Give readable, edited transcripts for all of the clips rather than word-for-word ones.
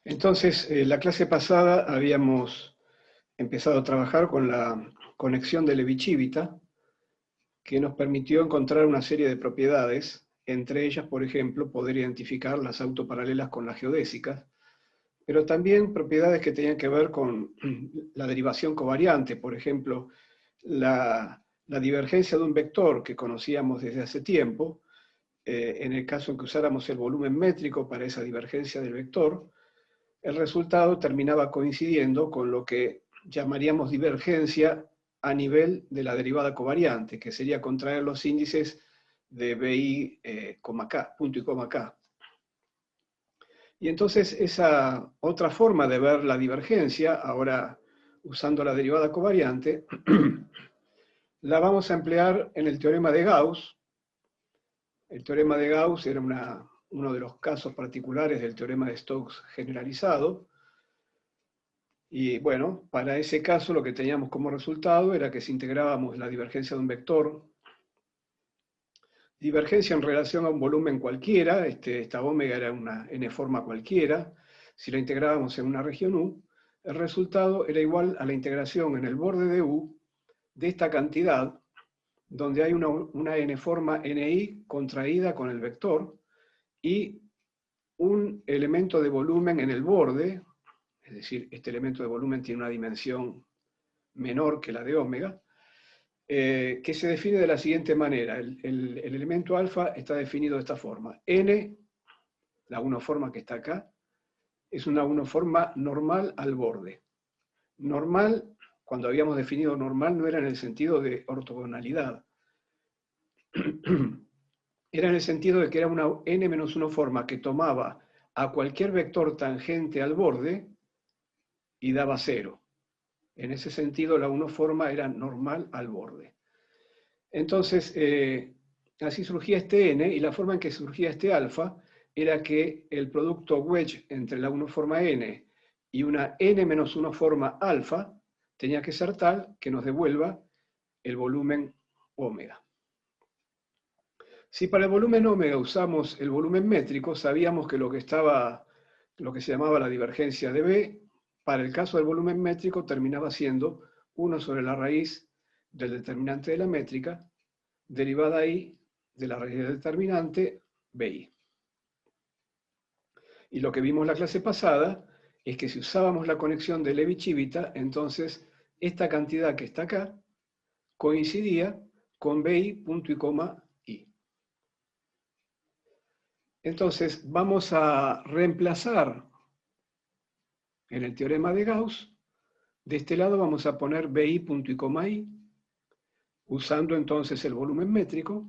Entonces, la clase pasada habíamos empezado a trabajar con la conexión de Levi-Civita, que nos permitió encontrar una serie de propiedades, entre ellas, por ejemplo, poder identificar las autoparalelas con las geodésicas, pero también propiedades que tenían que ver con la derivación covariante, por ejemplo, la divergencia de un vector que conocíamos desde hace tiempo, en el caso en que usáramos el volumen métrico para esa divergencia del vector, el resultado terminaba coincidiendo con lo que llamaríamos divergencia a nivel de la derivada covariante, que sería contraer los índices de BI, K, punto y coma K. Y entonces esa otra forma de ver la divergencia, ahora usando la derivada covariante, la vamos a emplear en el teorema de Gauss. El teorema de Gauss era uno de los casos particulares del teorema de Stokes generalizado. Y bueno, para ese caso lo que teníamos como resultado era que si integrábamos la divergencia de un vector, divergencia en relación a un volumen cualquiera, esta omega era una n forma cualquiera, si la integrábamos en una región U, el resultado era igual a la integración en el borde de U de esta cantidad, donde hay una n forma ni contraída con el vector y un elemento de volumen en el borde, es decir, este elemento de volumen tiene una dimensión menor que la de omega, que se define de la siguiente manera. El elemento alfa está definido de esta forma. N, la unoforma que está acá, es una unoforma normal al borde. Normal, cuando habíamos definido normal, no era en el sentido de ortogonalidad. Era en el sentido de que era una n-1 forma que tomaba a cualquier vector tangente al borde y daba 0. En ese sentido, la unoforma era normal al borde. Entonces, así surgía este n, y la forma en que surgía este alfa era que el producto wedge entre la unoforma n y una n-1 forma alfa tenía que ser tal que nos devuelva el volumen omega. Si para el volumen omega usamos el volumen métrico, sabíamos que lo que se llamaba la divergencia de B, para el caso del volumen métrico terminaba siendo 1 sobre la raíz del determinante de la métrica, derivada I de la raíz del determinante BI. Y lo que vimos la clase pasada es que si usábamos la conexión de Levi-Civita, entonces esta cantidad que está acá coincidía con BI punto y coma I. Entonces vamos a reemplazar en el teorema de Gauss. De este lado vamos a poner BI punto y coma I, usando entonces el volumen métrico,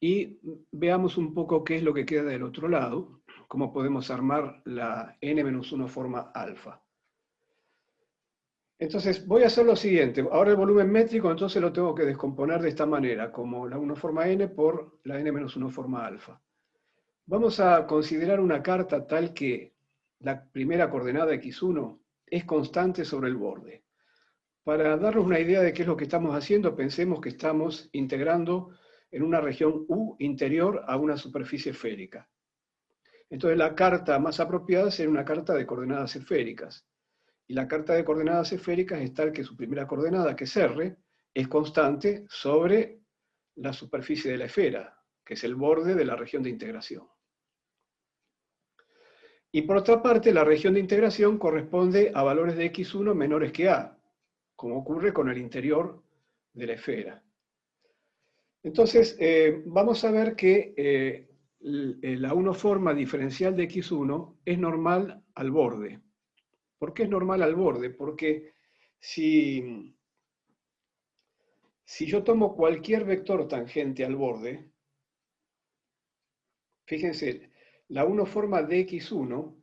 y veamos un poco qué es lo que queda del otro lado, cómo podemos armar la n-1 forma alfa. Entonces voy a hacer lo siguiente. Ahora el volumen métrico entonces lo tengo que descomponer de esta manera, como la 1 forma n por la n-1 forma alfa. Vamos a considerar una carta tal que la primera coordenada x1 es constante sobre el borde. Para darnos una idea de qué es lo que estamos haciendo, pensemos que estamos integrando en una región U interior a una superficie esférica. Entonces la carta más apropiada sería una carta de coordenadas esféricas. Y la carta de coordenadas esféricas es tal que su primera coordenada, que es R, es constante sobre la superficie de la esfera, que es el borde de la región de integración. Y por otra parte, la región de integración corresponde a valores de x1 menores que a, como ocurre con el interior de la esfera. Entonces, vamos a ver que la unoforma diferencial de x1 es normal al borde. ¿Por qué es normal al borde? Porque si yo tomo cualquier vector tangente al borde, fíjense, la unoforma de x1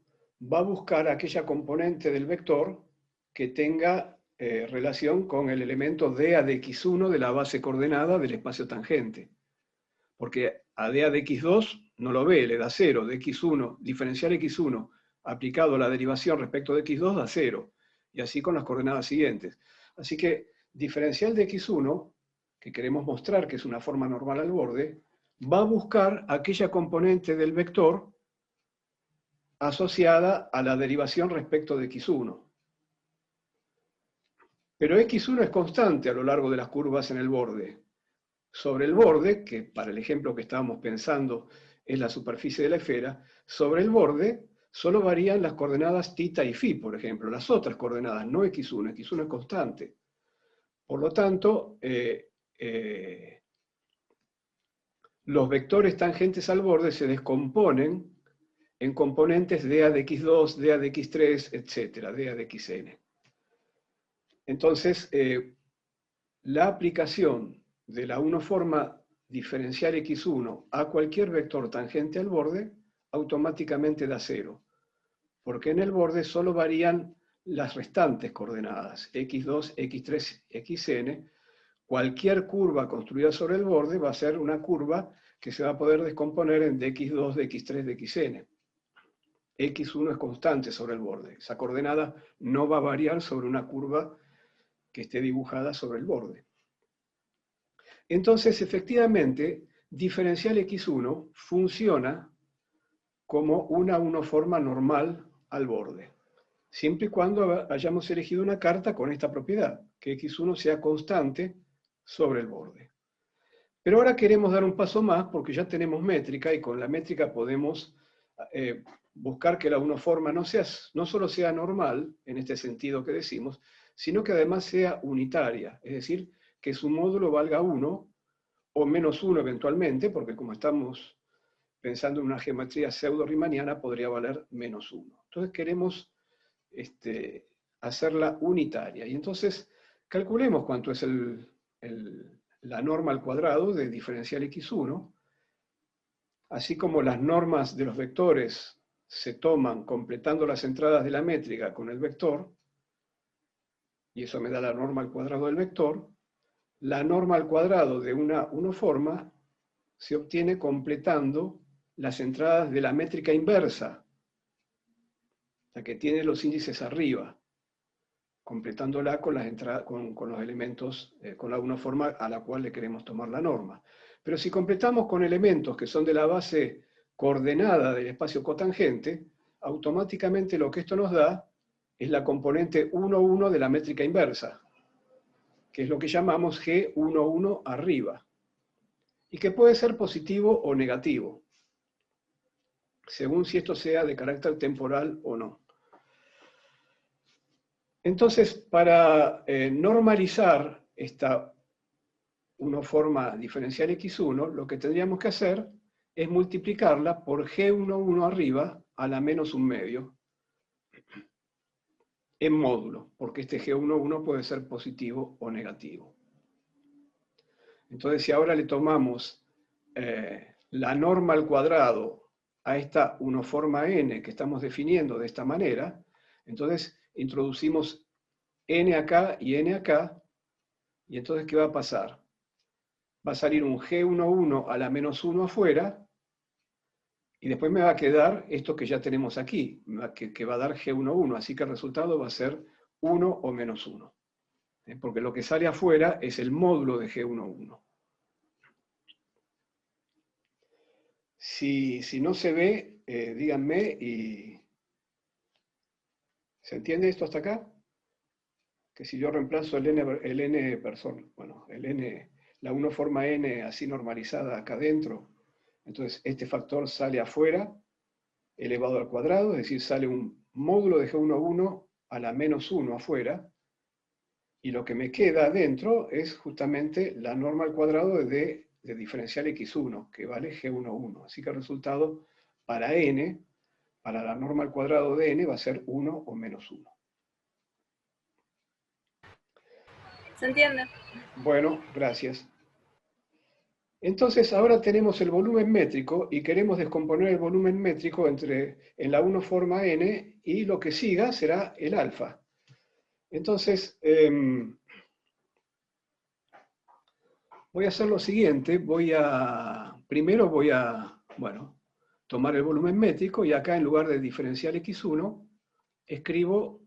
va a buscar aquella componente del vector que tenga relación con el elemento dA de x1 de la base coordenada del espacio tangente. Porque a dA de x2 no lo ve, le da 0. De x1, diferencial x1 aplicado a la derivación respecto de x2 da 0. Y así con las coordenadas siguientes. Así que diferencial de x1, que queremos mostrar que es una forma normal al borde, va a buscar aquella componente del vector asociada a la derivación respecto de x1. Pero x1 es constante a lo largo de las curvas en el borde. Sobre el borde, que para el ejemplo que estábamos pensando es la superficie de la esfera, sobre el borde solo varían las coordenadas θ y φ, por ejemplo, las otras coordenadas, no x1, x1 es constante. Por lo tanto, los vectores tangentes al borde se descomponen en componentes dA de x2, dA de x3, etc., dA de xn. Entonces, la aplicación de la uniforma diferencial x1 a cualquier vector tangente al borde automáticamente da 0, porque en el borde solo varían las restantes coordenadas, x2, x3, xn. Cualquier curva construida sobre el borde va a ser una curva que se va a poder descomponer en dx2, dx3, dxn. x1 es constante sobre el borde. Esa coordenada no va a variar sobre una curva que esté dibujada sobre el borde. Entonces, efectivamente, diferencial x1 funciona como una uniforma normal al borde, siempre y cuando hayamos elegido una carta con esta propiedad, que x1 sea constante sobre el borde. Pero ahora queremos dar un paso más porque ya tenemos métrica y con la métrica podemos buscar que la uniforma no solo sea normal, en este sentido que decimos, sino que además sea unitaria, es decir, que su módulo valga 1 o menos 1 eventualmente, porque como estamos pensando en una geometría pseudo-riemanniana, podría valer menos 1. Entonces queremos hacerla unitaria. Y entonces calculemos cuánto es la norma al cuadrado de diferencial x1, así como las normas de los vectores se toman completando las entradas de la métrica con el vector, y eso me da la norma al cuadrado del vector. La norma al cuadrado de una uniforma se obtiene completando las entradas de la métrica inversa, la que tiene los índices arriba, completándola con los elementos, con la uniforma a la cual le queremos tomar la norma. Pero si completamos con elementos que son de la base coordenada del espacio cotangente, automáticamente lo que esto nos da es la componente 1, 1 de la métrica inversa, que es lo que llamamos G1, 1 arriba, y que puede ser positivo o negativo, según si esto sea de carácter temporal o no. Entonces, para normalizar esta uniforma diferencial x1, lo que tendríamos que hacer es multiplicarla por G11 arriba a la menos un medio en módulo, porque este G11 puede ser positivo o negativo. Entonces, si ahora le tomamos la norma al cuadrado a esta uniforma n que estamos definiendo de esta manera, entonces introducimos n acá y n acá, y entonces ¿qué va a pasar? Va a salir un G11 a la menos 1 afuera, y después me va a quedar esto que ya tenemos aquí, que va a dar G11, así que el resultado va a ser 1 o menos 1. Porque lo que sale afuera es el módulo de G11. Si no se ve, díganme y... ¿Se entiende esto hasta acá? Que si yo reemplazo el n persona, bueno, el n, la uniforma n así normalizada acá adentro, entonces este factor sale afuera, elevado al cuadrado, es decir, sale un módulo de G11 a la menos 1 afuera, y lo que me queda adentro es justamente la norma al cuadrado de diferencial x1, que vale G11. Así que el resultado para n, para la norma al cuadrado de n, va a ser 1 o menos 1. ¿Se entiende? Bueno, gracias. Entonces ahora tenemos el volumen métrico y queremos descomponer el volumen métrico en la uniforma n, y lo que siga será el alfa. Entonces, voy a hacer lo siguiente, primero voy a, tomar el volumen métrico y acá en lugar de diferencial x1, escribo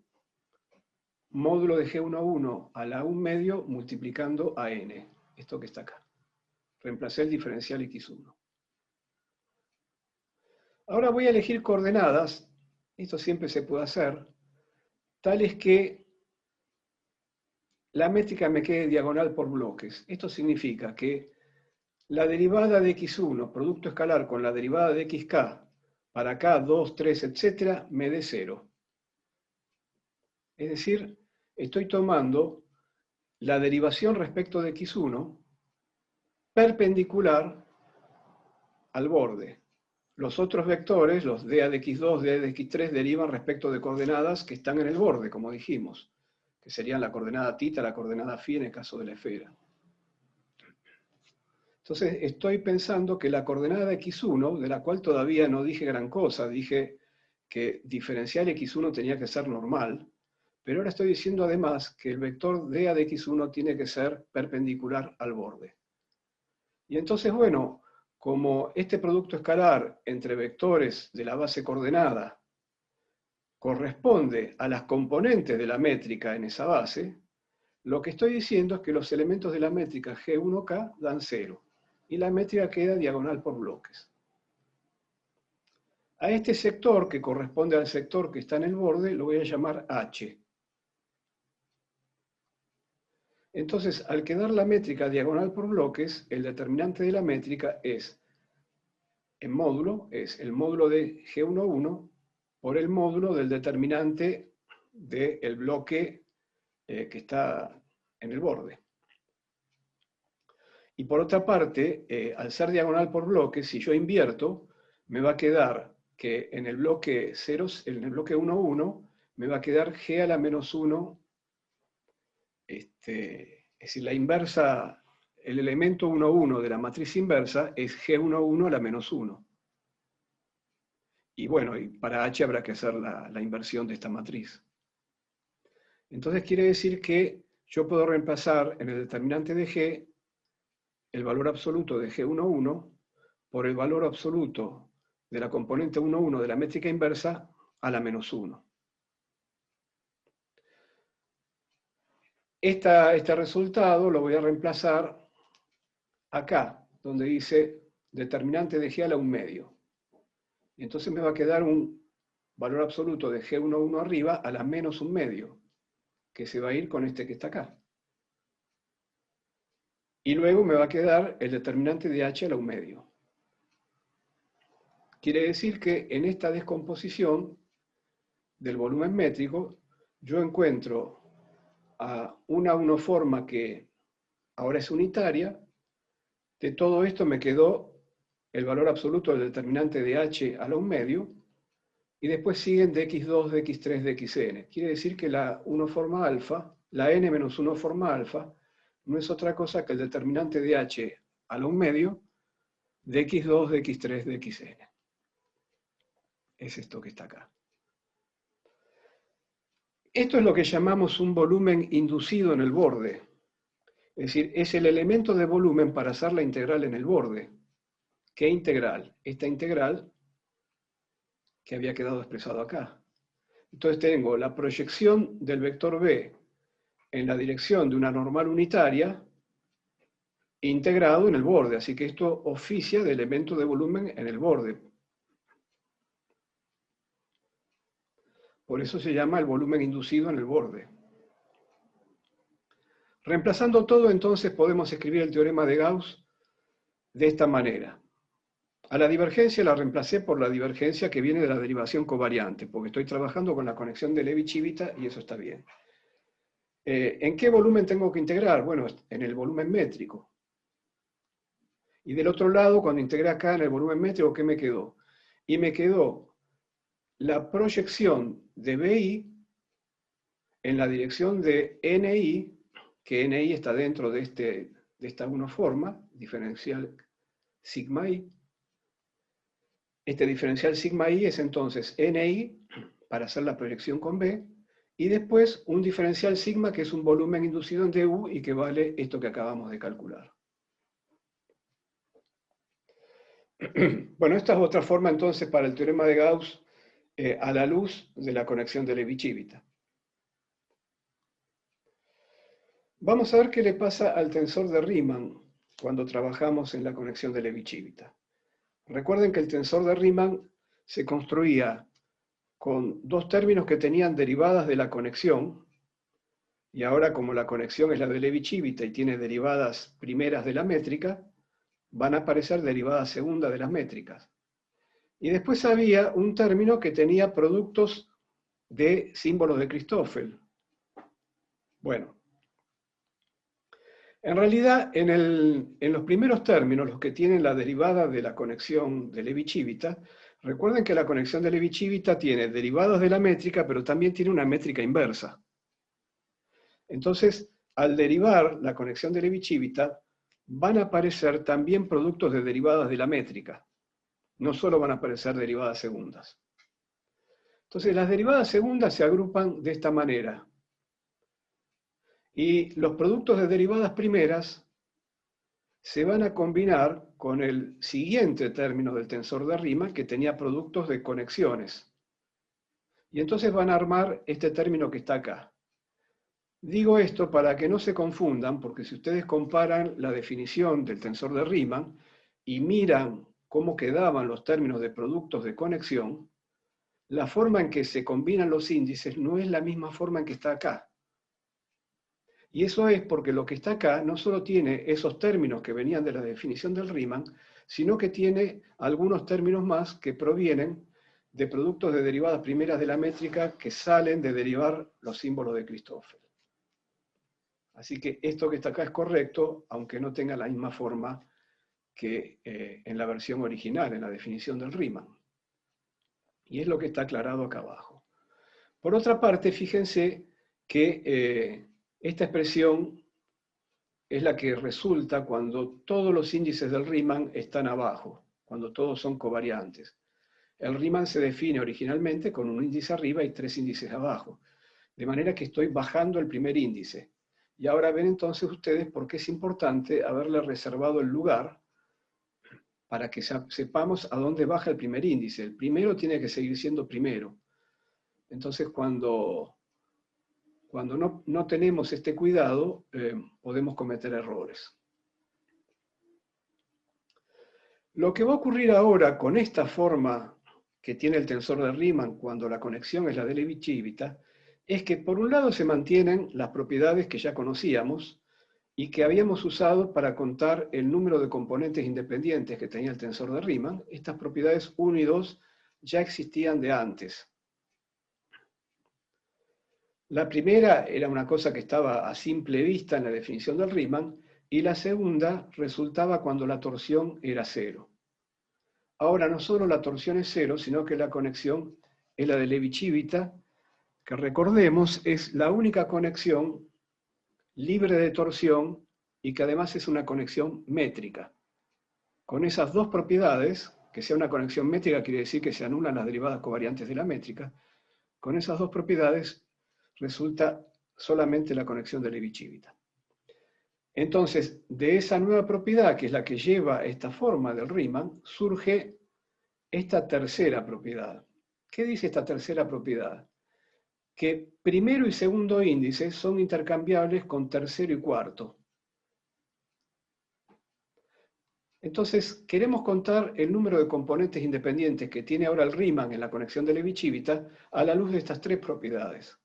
módulo de G11 a la 1 medio multiplicando a n, esto que está acá. Reemplacé el diferencial x1. Ahora voy a elegir coordenadas esto siempre se puede hacer, tal es que la métrica me quede diagonal por bloques. Esto significa que la derivada de x1, producto escalar con la derivada de xk, para k, 2, 3, etc., me dé 0. Es decir, estoy tomando la derivación respecto de x1 perpendicular al borde. Los otros vectores, los dA de x2, dA de x3, derivan respecto de coordenadas que están en el borde, como dijimos, que serían la coordenada θ, la coordenada φ en el caso de la esfera. Entonces estoy pensando que la coordenada x1, de la cual todavía no dije gran cosa, dije que diferencial x1 tenía que ser normal, pero ahora estoy diciendo además que el vector dA de x1 tiene que ser perpendicular al borde. Y entonces, bueno, como este producto escalar entre vectores de la base coordenada corresponde a las componentes de la métrica en esa base, lo que estoy diciendo es que los elementos de la métrica G1K dan 0, y la métrica queda diagonal por bloques. A este sector, que corresponde al sector que está en el borde, lo voy a llamar H. Entonces, al quedar la métrica diagonal por bloques, el determinante de la métrica es, en módulo, es el módulo de G11 por el módulo del determinante del bloque que está en el borde. Y por otra parte, al ser diagonal por bloques, si yo invierto, me va a quedar que en el bloque 0, en el bloque 1, 1, me va a quedar G a la menos 1, es decir, la inversa, el elemento 1, 1 de la matriz inversa es G1, 1 a la menos 1. Y bueno, y para H habrá que hacer la inversión de esta matriz. Entonces quiere decir que yo puedo reemplazar en el determinante de G el valor absoluto de G1, 1 por el valor absoluto de la componente 1, 1 de la métrica inversa a la menos 1. Este resultado lo voy a reemplazar acá, donde dice determinante de G a la 1 medio. Y entonces me va a quedar un valor absoluto de G1, 1 arriba a la menos 1 medio, que se va a ir con este que está acá. Y luego me va a quedar el determinante de H a la 1 medio. Quiere decir que en esta descomposición del volumen métrico, yo encuentro a una unoforma que ahora es unitaria. De todo esto me quedó el valor absoluto del determinante de H a la 1 medio, y después siguen dx2, dx3, dxn. Quiere decir que la unoforma alfa, la n menos 1 forma alfa, no es otra cosa que el determinante de H a la 1 medio, dx2, dx3, dxn. Es esto que está acá. Esto es lo que llamamos un volumen inducido en el borde. Es decir, es el elemento de volumen para hacer la integral en el borde. ¿Qué integral? Esta integral que había quedado expresado acá. Entonces tengo la proyección del vector B en la dirección de una normal unitaria integrado en el borde. Así que esto oficia de elemento de volumen en el borde. Por eso se llama el volumen inducido en el borde. Reemplazando todo, entonces podemos escribir el teorema de Gauss de esta manera. A la divergencia la reemplacé por la divergencia que viene de la derivación covariante, porque estoy trabajando con la conexión de Levi-Civita y eso está bien. ¿En qué volumen tengo que integrar? Bueno, en el volumen métrico. Y del otro lado, cuando integré acá en el volumen métrico, ¿qué me quedó? Y me quedó la proyección de BI en la dirección de NI, que NI está dentro de esta unoforma, diferencial sigma I. Este diferencial sigma I es entonces NI para hacer la proyección con B, y después un diferencial sigma que es un volumen inducido en DU y que vale esto que acabamos de calcular. Bueno, esta es otra forma entonces para el teorema de Gauss a la luz de la conexión de Levi-Civita. Vamos a ver qué le pasa al tensor de Riemann cuando trabajamos en la conexión de Levi-Civita. Recuerden que el tensor de Riemann se construía con dos términos que tenían derivadas de la conexión, y ahora como la conexión es la de Levi-Civita y tiene derivadas primeras de la métrica, van a aparecer derivadas segundas de las métricas. Y después había un término que tenía productos de símbolos de Christoffel. Bueno, en realidad en los primeros términos, los que tienen la derivada de la conexión de Levi-Civita, recuerden que la conexión de Levi-Civita tiene derivadas de la métrica, pero también tiene una métrica inversa. Entonces, al derivar la conexión de Levi-Civita, van a aparecer también productos de derivadas de la métrica. No solo van a aparecer derivadas segundas. Entonces, las derivadas segundas se agrupan de esta manera. Y los productos de derivadas primeras se van a combinar con el siguiente término del tensor de Riemann, que tenía productos de conexiones. Y entonces van a armar este término que está acá. Digo esto para que no se confundan, porque si ustedes comparan la definición del tensor de Riemann y miran cómo quedaban los términos de productos de conexión, la forma en que se combinan los índices no es la misma forma en que está acá. Y eso es porque lo que está acá no solo tiene esos términos que venían de la definición del Riemann, sino que tiene algunos términos más que provienen de productos de derivadas primeras de la métrica que salen de derivar los símbolos de Christoffel. Así que esto que está acá es correcto, aunque no tenga la misma forma que en la versión original, en la definición del Riemann. Y es lo que está aclarado acá abajo. Por otra parte, fíjense que esta expresión es la que resulta cuando todos los índices del Riemann están abajo, cuando todos son covariantes. El Riemann se define originalmente con un índice arriba y tres índices abajo, de manera que estoy bajando el primer índice. Y ahora ven entonces ustedes por qué es importante haberle reservado el lugar para que sepamos a dónde baja el primer índice. El primero tiene que seguir siendo primero. Entonces cuando no tenemos este cuidado, podemos cometer errores. Lo que va a ocurrir ahora con esta forma que tiene el tensor de Riemann cuando la conexión es la de Levi-Civita, es que por un lado se mantienen las propiedades que ya conocíamos y que habíamos usado para contar el número de componentes independientes que tenía el tensor de Riemann. Estas propiedades 1 y 2 ya existían de antes. La primera era una cosa que estaba a simple vista en la definición del Riemann, y la segunda resultaba cuando la torsión era cero. Ahora no solo la torsión es cero, sino que la conexión es la de Levi-Civita, que recordemos es la única conexión libre de torsión y que además es una conexión métrica. Con esas dos propiedades, que sea una conexión métrica quiere decir que se anulan las derivadas covariantes de la métrica, con esas dos propiedades resulta solamente la conexión de Levi-Civita. Entonces, de esa nueva propiedad, que es la que lleva esta forma del Riemann, surge esta tercera propiedad. ¿Qué dice esta tercera propiedad? Que primero y segundo índices son intercambiables con tercero y cuarto. Entonces, queremos contar el número de componentes independientes que tiene ahora el Riemann en la conexión de Levi-Civita a la luz de estas tres propiedades.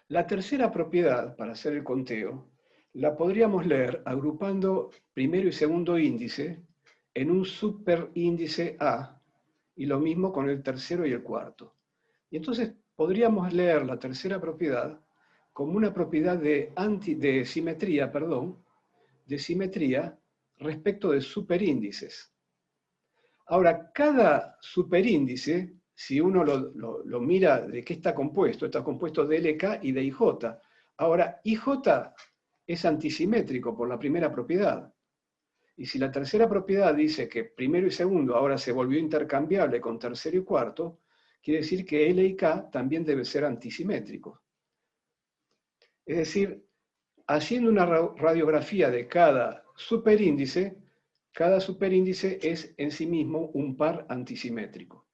La tercera propiedad, para hacer el conteo, la podríamos leer agrupando primero y segundo índice en un superíndice A, y lo mismo con el tercero y el cuarto. Y entonces podríamos leer la tercera propiedad como una propiedad de simetría respecto de superíndices. Ahora, cada superíndice, si uno lo mira de qué está compuesto de LK y de IJ. Ahora, IJ es antisimétrico por la primera propiedad. Y si la tercera propiedad dice que primero y segundo ahora se volvió intercambiable con tercero y cuarto, quiere decir que L y K también debe ser antisimétrico. Es decir, haciendo una radiografía de cada superíndice es en sí mismo un par antisimétrico.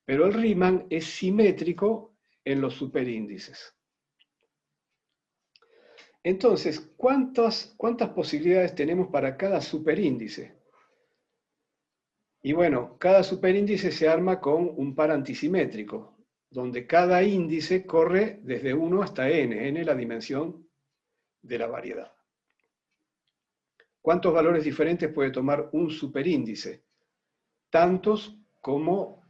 Pero el Riemann es simétrico en los superíndices. Entonces, ¿cuántas posibilidades tenemos para cada superíndice? Y bueno, cada superíndice se arma con un par antisimétrico, donde cada índice corre desde 1 hasta n la dimensión de la variedad. ¿Cuántos valores diferentes puede tomar un superíndice? Tantos como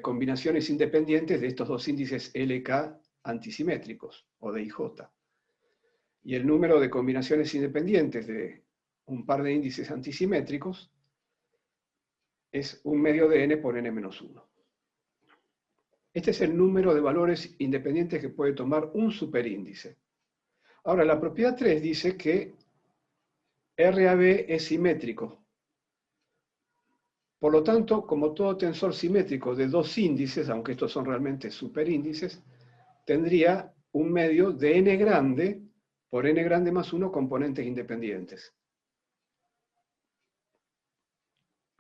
combinaciones independientes de estos dos índices LK antisimétricos, o de IJ. Y el número de combinaciones independientes de un par de índices antisimétricos es 1 medio de n por n-1. Este es el número de valores independientes que puede tomar un superíndice. Ahora, la propiedad 3 dice que RAB es simétrico. Por lo tanto, como todo tensor simétrico de dos índices, aunque estos son realmente superíndices, tendría 1 medio de n grande por n grande más 1 componentes independientes.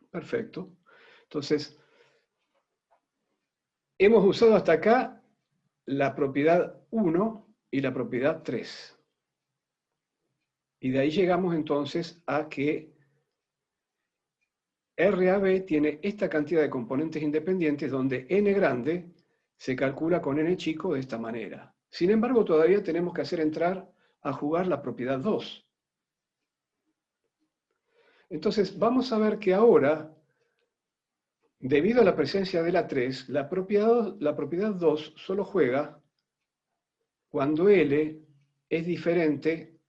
Perfecto. Entonces, hemos usado hasta acá la propiedad 1 y la propiedad 3. Y de ahí llegamos entonces a que RAB tiene esta cantidad de componentes independientes donde n grande se calcula con n chico de esta manera. Sin embargo, todavía tenemos que hacer entrar a jugar la propiedad 2. Entonces, vamos a ver que ahora, debido a la presencia de la 3, la propiedad 2 solo juega cuando L es diferente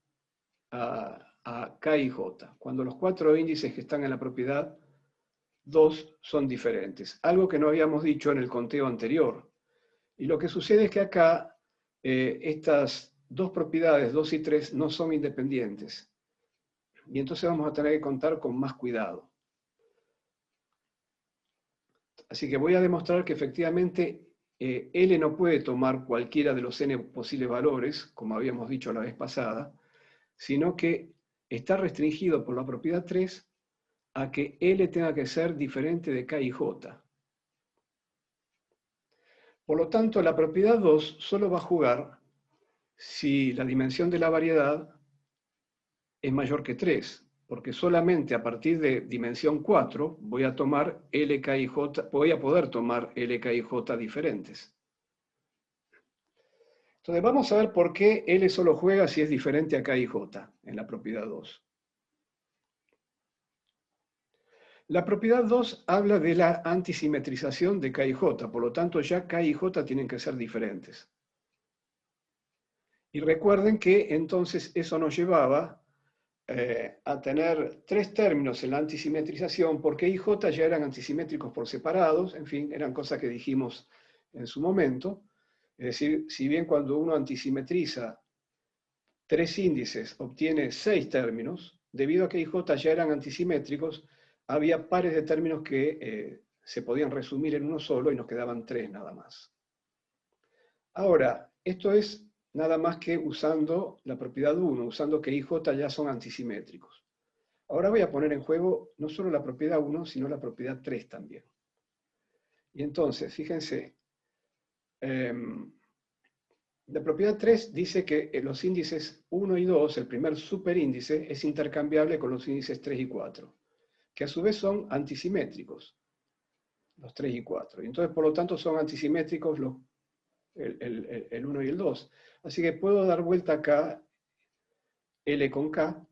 a K y J, cuando los 4 índices que están en la propiedad 2 son diferentes, algo que no habíamos dicho en el conteo anterior. Y lo que sucede es que acá estas dos propiedades, 2 y 3, no son independientes. Y entonces vamos a tener que contar con más cuidado. Así que voy a demostrar que efectivamente L no puede tomar cualquiera de los n posibles valores, como habíamos dicho la vez pasada, sino que está restringido por la propiedad 3 a que L tenga que ser diferente de K y J. Por lo tanto, la propiedad 2 solo va a jugar si la dimensión de la variedad es mayor que 3, porque solamente a partir de dimensión 4 voy a tomar LK y J, voy a poder tomar LK y J diferentes. Entonces vamos a ver por qué L solo juega si es diferente a K y J en la propiedad 2. La propiedad 2 habla de la antisimetrización de K y J, por lo tanto ya K y J tienen que ser diferentes. Y recuerden que entonces eso nos llevaba a tener 3 términos en la antisimetrización, porque I y J ya eran antisimétricos por separados, en fin, eran cosas que dijimos en su momento. Es decir, si bien cuando uno antisimetriza 3 índices obtiene 6 términos, debido a que I y J ya eran antisimétricos, había pares de términos que se podían resumir en uno solo y nos quedaban 3 nada más. Ahora, esto es nada más que usando la propiedad 1, usando que I y J ya son antisimétricos. Ahora voy a poner en juego no solo la propiedad 1, sino la propiedad 3 también. Y entonces, fíjense, la propiedad 3 dice que los índices 1 y 2, el primer superíndice, es intercambiable con los índices 3 y 4, que a su vez son antisimétricos, los 3 y 4. Y entonces, por lo tanto, son antisimétricos el 1 y el 2. Así que puedo dar vuelta acá L con K,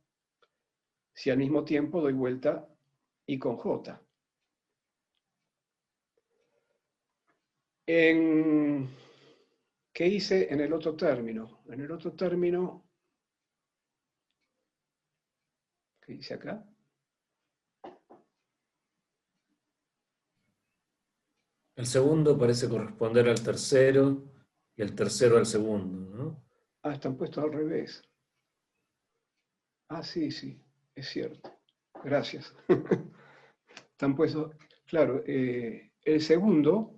si al mismo tiempo doy vuelta I con J. ¿Qué hice en el otro término? En el otro término, ¿qué hice acá? El segundo parece corresponder al tercero y el tercero al segundo, ¿no? Ah, están puestos al revés. Ah, sí, sí, es cierto. Gracias. Están puestos, claro, el segundo,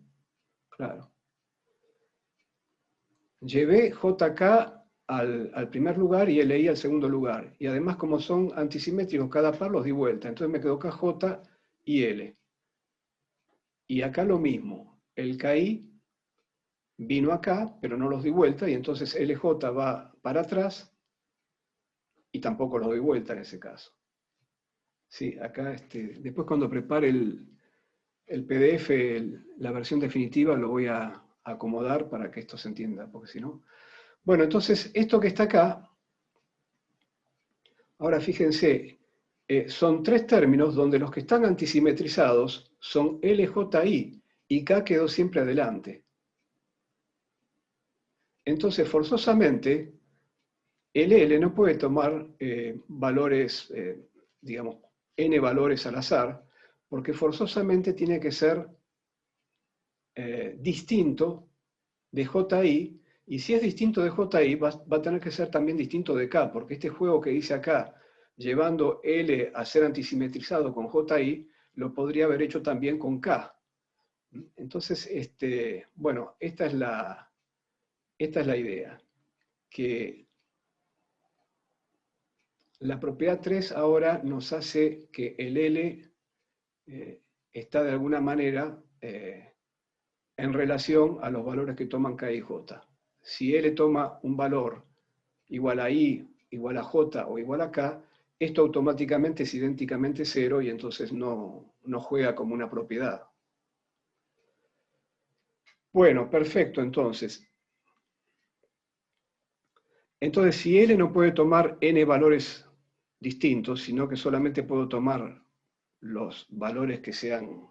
claro. Llevé JK al primer lugar y LI al segundo lugar. Y además, como son antisimétricos cada par, los di vuelta. Entonces me quedó KJ y L. Y acá lo mismo. El KI vino acá, pero no los di vuelta, y entonces LJ va para atrás y tampoco los doy vuelta en ese caso. Sí, acá, después cuando prepare el PDF, la versión definitiva, lo voy a acomodar para que esto se entienda, porque si no... Bueno, entonces, esto que está acá, ahora fíjense, son tres términos donde los que están antisimetrizados son LJI y K quedó siempre adelante. Entonces, forzosamente, el L no puede tomar valores, digamos, n valores al azar, porque forzosamente tiene que ser distinto de JI, y si es distinto de JI, va a tener que ser también distinto de K, porque este juego que dice acá, llevando L a ser antisimetrizado con JI, lo podría haber hecho también con K. Entonces, bueno, esta es la idea, que la propiedad 3 ahora nos hace que el L está de alguna manera en relación a los valores que toman K y J. Si L toma un valor igual a I, igual a J o igual a K, esto automáticamente es idénticamente cero y entonces no juega como una propiedad. Bueno, perfecto, entonces. Entonces, si L no puede tomar n valores distintos, sino que solamente puedo tomar los valores que sean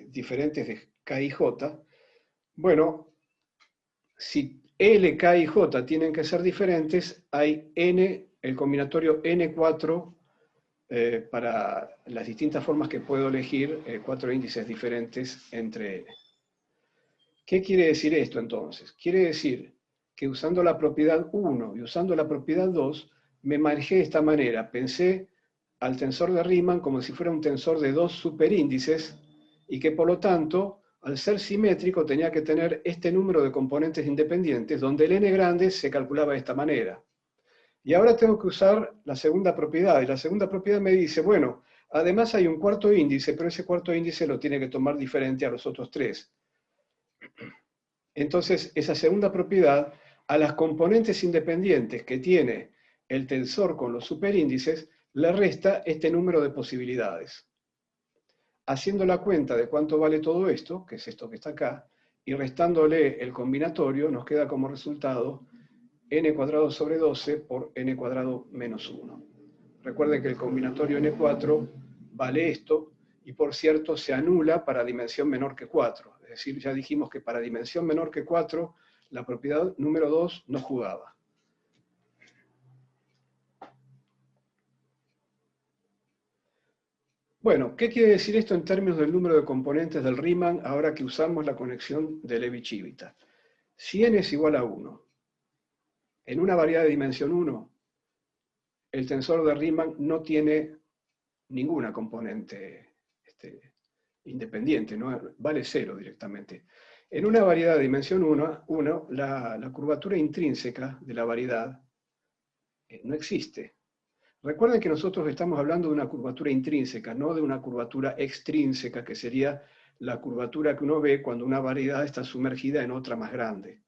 diferentes de K y J, bueno, si L, K y J tienen que ser diferentes, hay n, el combinatorio n4 para las distintas formas que puedo elegir, 4 índices diferentes entre L. ¿Qué quiere decir esto entonces? Quiere decir que usando la propiedad 1 y usando la propiedad 2, me manejé de esta manera. Pensé al tensor de Riemann como si fuera un tensor de dos superíndices y que por lo tanto, al ser simétrico, tenía que tener este número de componentes independientes, donde el n grande se calculaba de esta manera. Y ahora tengo que usar la segunda propiedad, y la segunda propiedad me dice, bueno, además hay un cuarto índice, pero ese cuarto índice lo tiene que tomar diferente a los otros tres. Entonces, esa segunda propiedad, a las componentes independientes que tiene el tensor con los superíndices, le resta este número de posibilidades. Haciendo la cuenta de cuánto vale todo esto, que es esto que está acá, y restándole el combinatorio, nos queda como resultado n cuadrado sobre 12 por n cuadrado menos 1. Recuerden que el combinatorio n4 vale esto, y por cierto se anula para dimensión menor que 4. Es decir, ya dijimos que para dimensión menor que 4, la propiedad número 2 no jugaba. Bueno, ¿qué quiere decir esto en términos del número de componentes del Riemann ahora que usamos la conexión de Levi-Civita? Si n es igual a 1, en una variedad de dimensión 1, el tensor de Riemann no tiene ninguna componente independiente, ¿no? Vale 0 directamente. En una variedad de dimensión 1, la curvatura intrínseca de la variedad no existe. Recuerden que nosotros estamos hablando de una curvatura intrínseca, no de una curvatura extrínseca, que sería la curvatura que uno ve cuando una variedad está sumergida en otra más grande.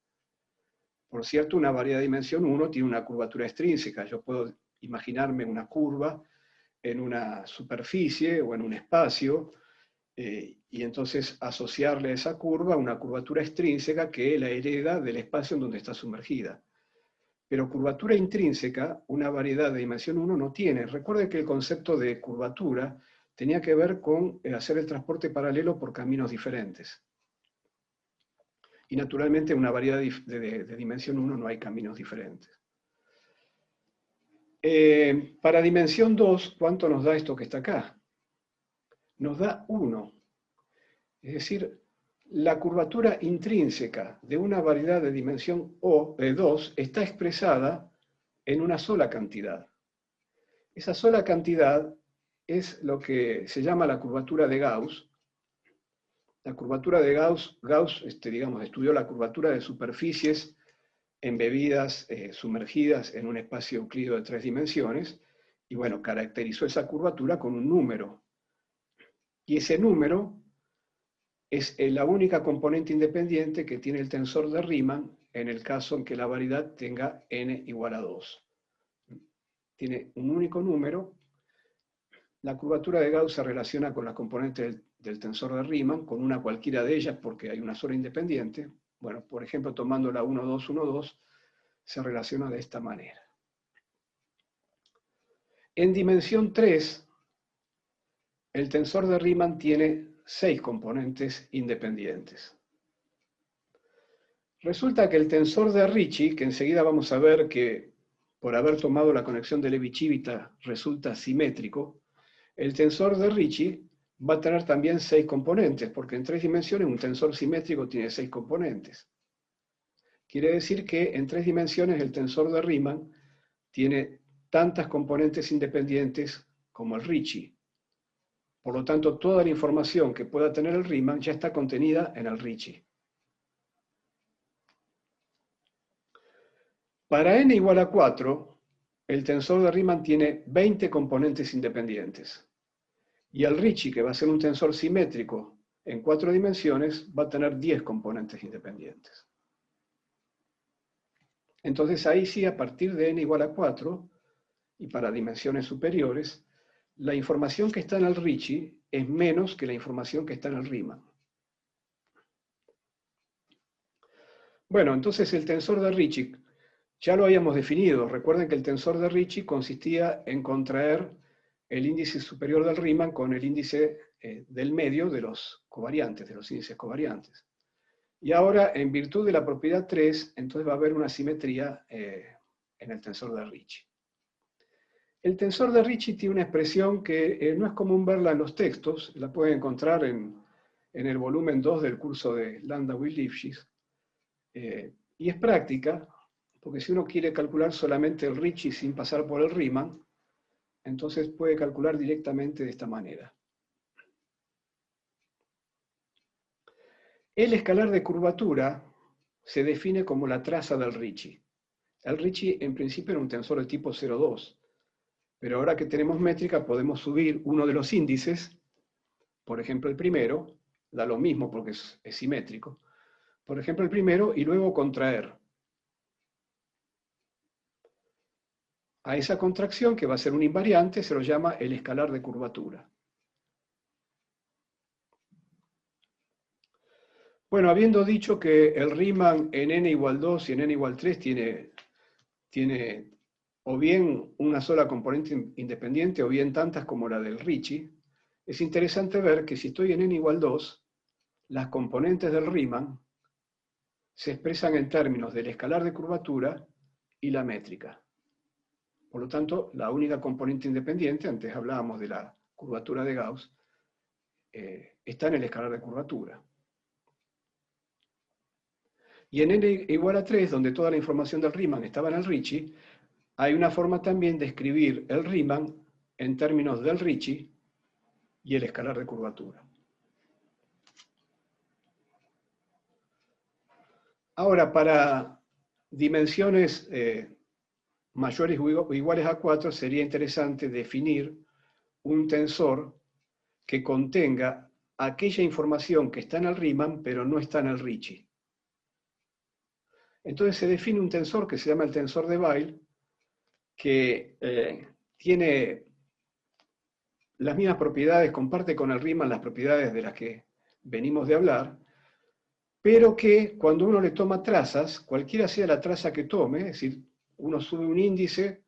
Por cierto, una variedad de dimensión 1 tiene una curvatura extrínseca. Yo puedo imaginarme una curva en una superficie o en un espacio, y entonces asociarle a esa curva una curvatura extrínseca que la hereda del espacio en donde está sumergida. Pero curvatura intrínseca, una variedad de dimensión 1 no tiene. Recuerden que el concepto de curvatura tenía que ver con hacer el transporte paralelo por caminos diferentes. Y naturalmente en una variedad de dimensión 1 no hay caminos diferentes. Para dimensión 2, ¿cuánto nos da esto que está acá? Nos da 1. Es decir, la curvatura intrínseca de una variedad de dimensión 2 está expresada en una sola cantidad. Esa sola cantidad es lo que se llama la curvatura de Gauss. La curvatura de Gauss, digamos, estudió la curvatura de superficies embebidas, sumergidas en un espacio euclídeo de 3 dimensiones, y bueno, caracterizó esa curvatura con un número. Y ese número es la única componente independiente que tiene el tensor de Riemann en el caso en que la variedad tenga n igual a 2. Tiene un único número La curvatura de Gauss se relaciona con las componentes del tensor de Riemann, con una cualquiera de ellas porque hay una sola independiente. Bueno, por ejemplo, tomando la 1, 2, 1, 2, se relaciona de esta manera. En dimensión 3, el tensor de Riemann tiene 6 componentes independientes. Resulta que el tensor de Ricci, que enseguida vamos a ver que por haber tomado la conexión de Levi-Civita resulta simétrico, el tensor de Ricci va a tener también 6 componentes, porque en 3 dimensiones un tensor simétrico tiene 6 componentes. Quiere decir que en 3 dimensiones el tensor de Riemann tiene tantas componentes independientes como el Ricci. Por lo tanto, toda la información que pueda tener el Riemann ya está contenida en el Ricci. Para n igual a 4, el tensor de Riemann tiene 20 componentes independientes. Y el Ricci, que va a ser un tensor simétrico en 4 dimensiones, va a tener 10 componentes independientes. Entonces ahí sí, a partir de n igual a 4, y para dimensiones superiores, la información que está en el Ricci es menos que la información que está en el Riemann. Bueno, entonces el tensor de Ricci ya lo habíamos definido. Recuerden que el tensor de Ricci consistía en contraer el índice superior del Riemann con el índice del medio de los covariantes, de los índices covariantes. Y ahora, en virtud de la propiedad 3, entonces va a haber una simetría en el tensor de Ricci. El tensor de Ricci tiene una expresión que no es común verla en los textos, la pueden encontrar en el volumen 2 del curso de Landau y Lifshitz, y es práctica, porque si uno quiere calcular solamente el Ricci sin pasar por el Riemann, entonces puede calcular directamente de esta manera. El escalar de curvatura se define como la traza del Ricci. El Ricci en principio era un tensor de tipo 0,2, pero ahora que tenemos métrica podemos subir uno de los índices, por ejemplo el primero, da lo mismo porque es simétrico, por ejemplo el primero, y luego contraer. A esa contracción, que va a ser un invariante, se lo llama el escalar de curvatura. Bueno, habiendo dicho que el Riemann en n igual 2 y en n igual 3 tiene o bien una sola componente independiente o bien tantas como la del Ricci, es interesante ver que si estoy en n igual 2, las componentes del Riemann se expresan en términos del escalar de curvatura y la métrica. Por lo tanto, la única componente independiente, antes hablábamos de la curvatura de Gauss, está en el escalar de curvatura. Y en n igual a 3, donde toda la información del Riemann estaba en el Ricci, hay una forma también de escribir el Riemann en términos del Ricci y el escalar de curvatura. Ahora, para dimensiones mayores o iguales a 4, sería interesante definir un tensor que contenga aquella información que está en el Riemann, pero no está en el Ricci. Entonces se define un tensor que se llama el tensor de Weyl, que tiene las mismas propiedades, comparte con el Riemann las propiedades de las que venimos de hablar, pero que cuando uno le toma trazas, cualquiera sea la traza que tome, es decir, uno sube un índice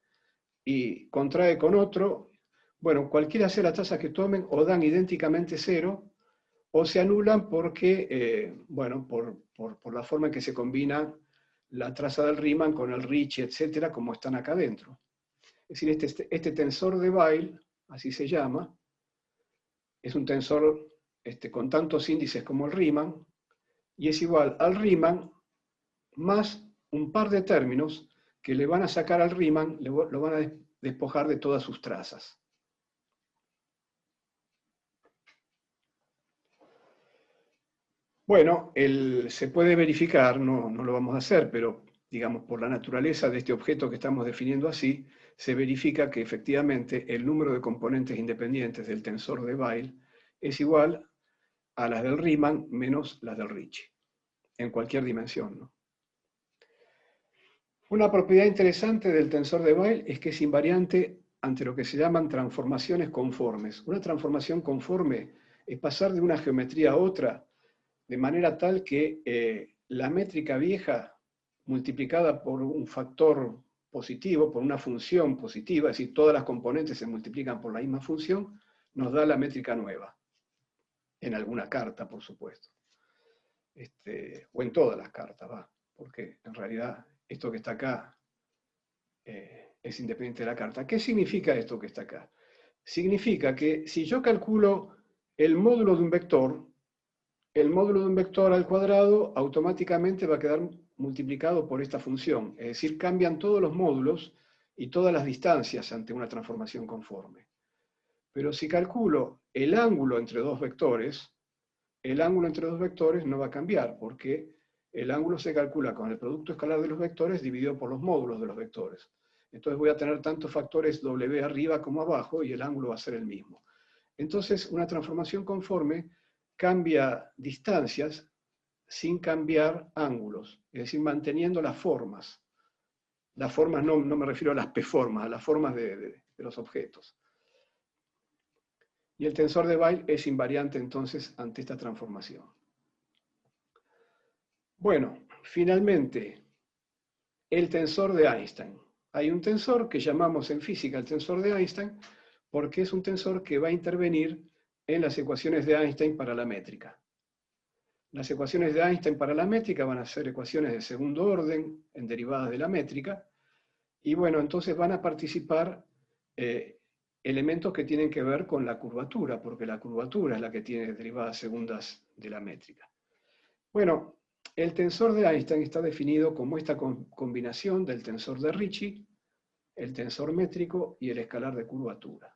y contrae con otro, bueno, cualquiera sea la traza que tomen, o dan idénticamente 0, o se anulan porque, bueno, por la forma en que se combina la traza del Riemann con el Ricci, etcétera, como están acá adentro. Es decir, este tensor de Weyl, así se llama, es un tensor con tantos índices como el Riemann, y es igual al Riemann más un par de términos que le van a sacar al Riemann, lo van a despojar de todas sus trazas. Bueno, se puede verificar, no lo vamos a hacer, pero digamos por la naturaleza de este objeto que estamos definiendo así, se verifica que efectivamente el número de componentes independientes del tensor de Weyl es igual a las del Riemann menos las del Ricci, en cualquier dimensión, ¿no? Una propiedad interesante del tensor de Weyl es que es invariante ante lo que se llaman transformaciones conformes. Una transformación conforme es pasar de una geometría a otra de manera tal que la métrica vieja multiplicada por un factor positivo, por una función positiva, es decir, todas las componentes se multiplican por la misma función, nos da la métrica nueva. En alguna carta, por supuesto. O en todas las cartas, va, porque en realidad esto que está acá es independiente de la carta. ¿Qué significa esto que está acá? Significa que si yo calculo el módulo de un vector al cuadrado automáticamente va a quedar multiplicado por esta función. Es decir, cambian todos los módulos y todas las distancias ante una transformación conforme. Pero si calculo el ángulo entre dos vectores, el ángulo entre dos vectores no va a cambiar, porque el ángulo se calcula con el producto escalar de los vectores dividido por los módulos de los vectores. Entonces voy a tener tantos factores W arriba como abajo y el ángulo va a ser el mismo. Entonces una transformación conforme cambia distancias sin cambiar ángulos, es decir, manteniendo las formas. Las formas no me refiero a las p-formas, a las formas de los objetos. Y el tensor de Weyl es invariante entonces ante esta transformación. Bueno, finalmente, el tensor de Einstein. Hay un tensor que llamamos en física el tensor de Einstein porque es un tensor que va a intervenir en las ecuaciones de Einstein para la métrica. Las ecuaciones de Einstein para la métrica van a ser ecuaciones de segundo orden en derivadas de la métrica y bueno, entonces van a participar elementos que tienen que ver con la curvatura, porque la curvatura es la que tiene derivadas segundas de la métrica. Bueno, el tensor de Einstein está definido como esta combinación del tensor de Ricci, el tensor métrico y el escalar de curvatura.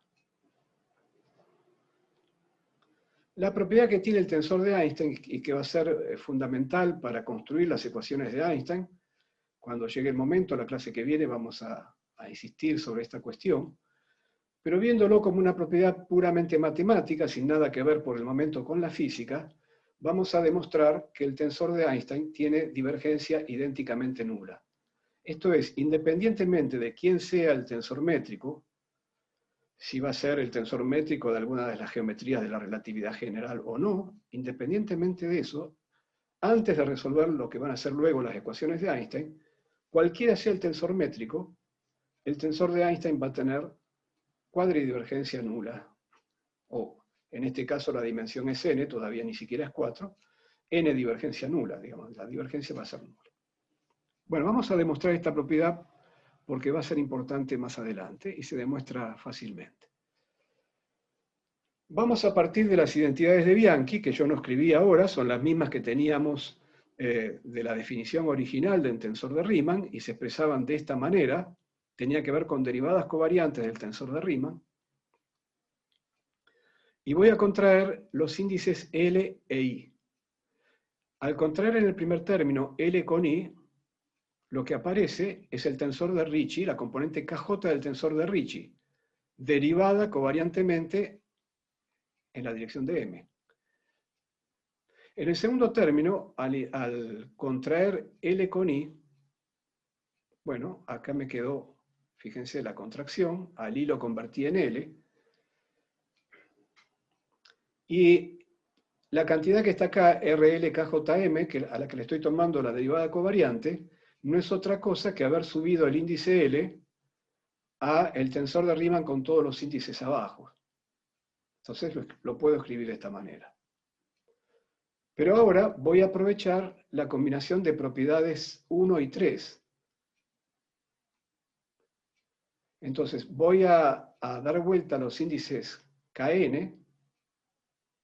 La propiedad que tiene el tensor de Einstein y que va a ser fundamental para construir las ecuaciones de Einstein, cuando llegue el momento, la clase que viene vamos a insistir sobre esta cuestión, pero viéndolo como una propiedad puramente matemática, sin nada que ver por el momento con la física, vamos a demostrar que el tensor de Einstein tiene divergencia idénticamente nula. Esto es, independientemente de quién sea el tensor métrico, si va a ser el tensor métrico de alguna de las geometrías de la relatividad general o no, independientemente de eso, antes de resolver lo que van a ser luego las ecuaciones de Einstein, cualquiera sea el tensor métrico, el tensor de Einstein va a tener cuadridivergencia nula, o en este caso la dimensión es n, todavía ni siquiera es 4, n divergencia nula, digamos, la divergencia va a ser nula. Bueno, vamos a demostrar esta propiedad porque va a ser importante más adelante y se demuestra fácilmente. Vamos a partir de las identidades de Bianchi, que yo no escribí ahora, son las mismas que teníamos de la definición original del tensor de Riemann, y se expresaban de esta manera, tenía que ver con derivadas covariantes del tensor de Riemann, y voy a contraer los índices L e I. Al contraer en el primer término L con I, lo que aparece es el tensor de Ricci, la componente KJ del tensor de Ricci, derivada covariantemente en la dirección de M. En el segundo término, al contraer L con I, bueno, acá me quedó, fíjense, la contracción, al I lo convertí en L, y la cantidad que está acá, RLKJM, a la que le estoy tomando la derivada covariante, no es otra cosa que haber subido el índice L a el tensor de Riemann con todos los índices abajo. Entonces lo puedo escribir de esta manera. Pero ahora voy a aprovechar la combinación de propiedades 1 y 3. Entonces voy a dar vuelta a los índices Kn,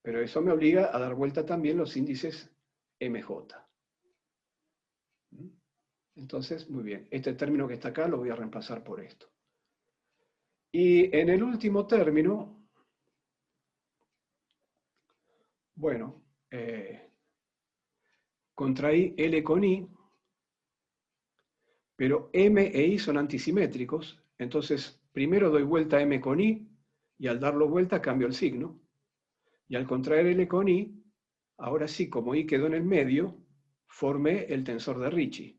pero eso me obliga a dar vuelta también los índices MJ. Entonces, muy bien, este término que está acá lo voy a reemplazar por esto. Y en el último término, bueno, contraí L con I, pero M e I son antisimétricos, entonces primero doy vuelta a M con I, y al darlo vuelta cambio el signo, y al contraer L con I, ahora sí, como I quedó en el medio, formé el tensor de Ricci.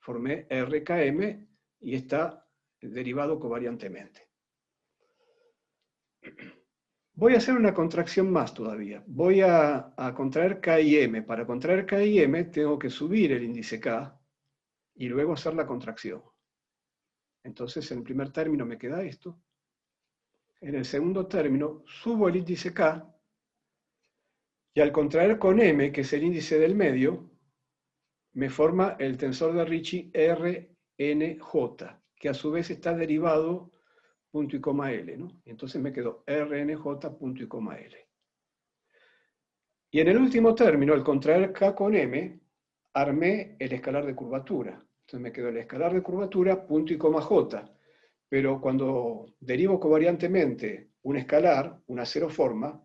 Formé RKM y está derivado covariantemente. Voy a hacer una contracción más todavía. Voy a contraer K y M. Para contraer K y M tengo que subir el índice K y luego hacer la contracción. Entonces en el primer término me queda esto. En el segundo término subo el índice K y al contraer con M, que es el índice del medio, me forma el tensor de Ricci RNJ, que a su vez está derivado punto y coma L, ¿no? Entonces me quedó RNJ punto y coma L. Y en el último término, al contraer K con M, armé el escalar de curvatura. Entonces me quedó el escalar de curvatura punto y coma J. Pero cuando derivo covariantemente un escalar, una cero forma,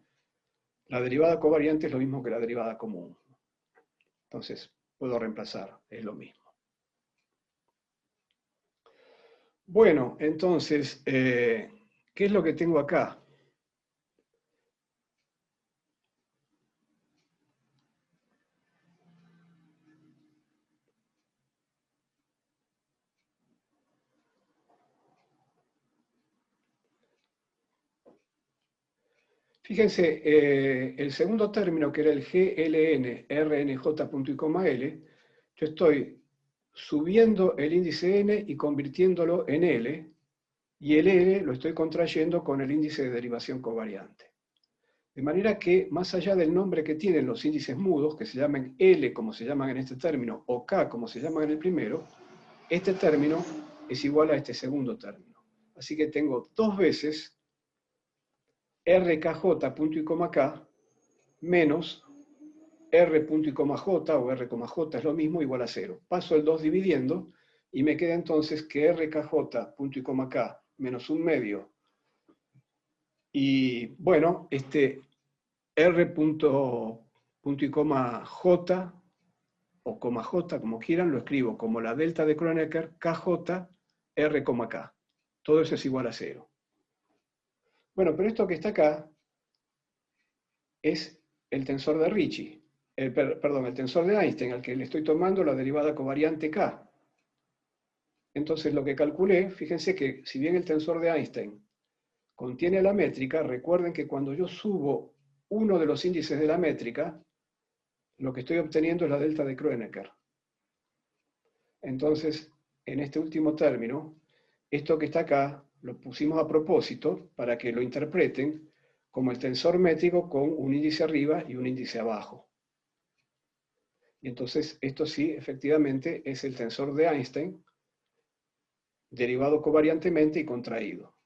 la derivada covariante es lo mismo que la derivada común. Entonces puedo reemplazar, es lo mismo. Bueno, entonces, ¿qué es lo que tengo acá? Fíjense, el segundo término, que era el GLN, RNJ punto y coma L, yo estoy subiendo el índice N y convirtiéndolo en L, y el L lo estoy contrayendo con el índice de derivación covariante. De manera que, más allá del nombre que tienen los índices mudos, que se llaman L como se llaman en este término, o K como se llaman en el primero, este término es igual a este segundo término. Así que tengo dos veces RKJ punto y coma K menos R punto y coma J, o R, J es lo mismo, igual a 0. Paso el 2 dividiendo, y me queda entonces que RKJ punto y coma K menos un medio. Y bueno, R punto y coma J, o coma J, como quieran, lo escribo como la delta de Kronecker, KJ, R, K. Todo eso es igual a 0. Bueno, pero esto que está acá es el tensor de Ricci. Perdón, el tensor de Einstein, al que le estoy tomando la derivada covariante K. Entonces lo que calculé, fíjense que si bien el tensor de Einstein contiene la métrica, recuerden que cuando yo subo uno de los índices de la métrica, lo que estoy obteniendo es la delta de Kronecker. Entonces, en este último término, esto que está acá lo pusimos a propósito para que lo interpreten como el tensor métrico con un índice arriba y un índice abajo. Y entonces esto sí, efectivamente, es el tensor de Einstein, derivado covariantemente y contraído.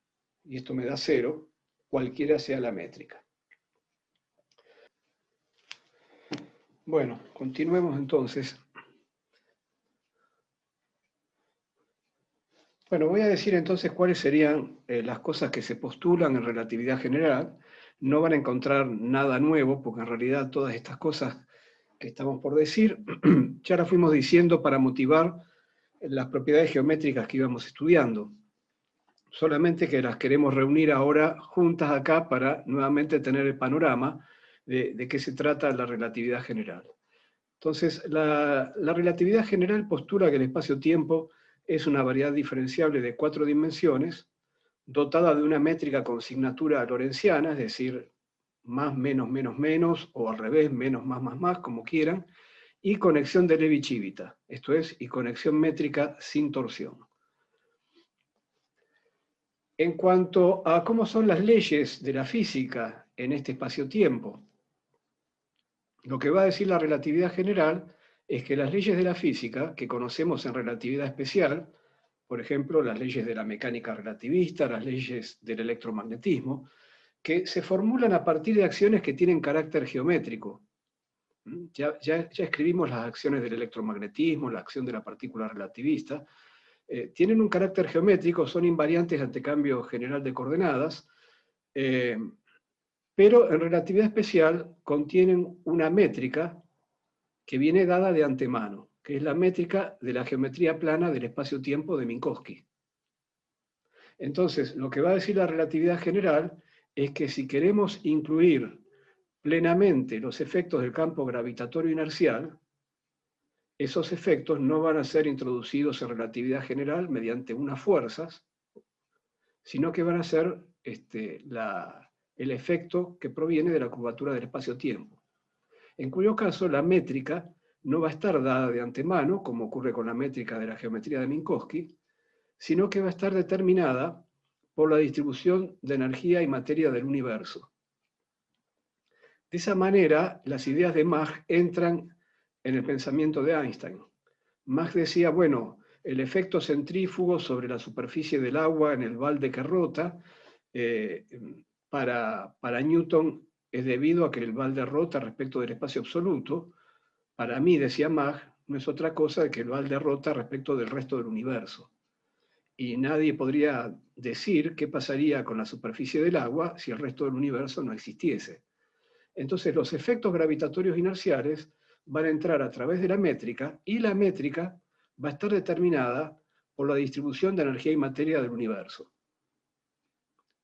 Y esto me da 0, cualquiera sea la métrica. Bueno, continuemos entonces. Bueno, voy a decir entonces cuáles serían las cosas que se postulan en relatividad general. No van a encontrar nada nuevo, porque en realidad todas estas cosas que estamos por decir, ya las fuimos diciendo para motivar las propiedades geométricas que íbamos estudiando. Solamente que las queremos reunir ahora juntas acá para nuevamente tener el panorama de qué se trata la relatividad general. Entonces, la relatividad general postula que el espacio-tiempo es una variedad diferenciable de 4 dimensiones, dotada de una métrica con signatura lorentziana, es decir, más, menos, menos, menos, o al revés, menos, más, como quieran, y conexión de Levi-Civita, esto es, y conexión métrica sin torsión. En cuanto a cómo son las leyes de la física en este espacio-tiempo, lo que va a decir la relatividad general es que las leyes de la física que conocemos en relatividad especial, por ejemplo, las leyes de la mecánica relativista, las leyes del electromagnetismo, que se formulan a partir de acciones que tienen carácter geométrico. Ya escribimos las acciones del electromagnetismo, la acción de la partícula relativista, tienen un carácter geométrico, son invariantes ante cambio general de coordenadas, pero en relatividad especial contienen una métrica que viene dada de antemano, que es la métrica de la geometría plana del espacio-tiempo de Minkowski. Entonces, lo que va a decir la relatividad general es que si queremos incluir plenamente los efectos del campo gravitatorio inercial, esos efectos no van a ser introducidos en relatividad general mediante unas fuerzas, sino que van a ser el efecto que proviene de la curvatura del espacio-tiempo. En cuyo caso la métrica no va a estar dada de antemano, como ocurre con la métrica de la geometría de Minkowski, sino que va a estar determinada por la distribución de energía y materia del universo. De esa manera, las ideas de Mach entran en el pensamiento de Einstein. Mach decía, bueno, el efecto centrífugo sobre la superficie del agua en el balde que rota, para Newton es debido a que el balde rota respecto del espacio absoluto. Para mí, decía Mach, no es otra cosa que el balde rota respecto del resto del universo. Y nadie podría decir qué pasaría con la superficie del agua si el resto del universo no existiese. Entonces los efectos gravitatorios inerciales van a entrar a través de la métrica, y la métrica va a estar determinada por la distribución de energía y materia del universo.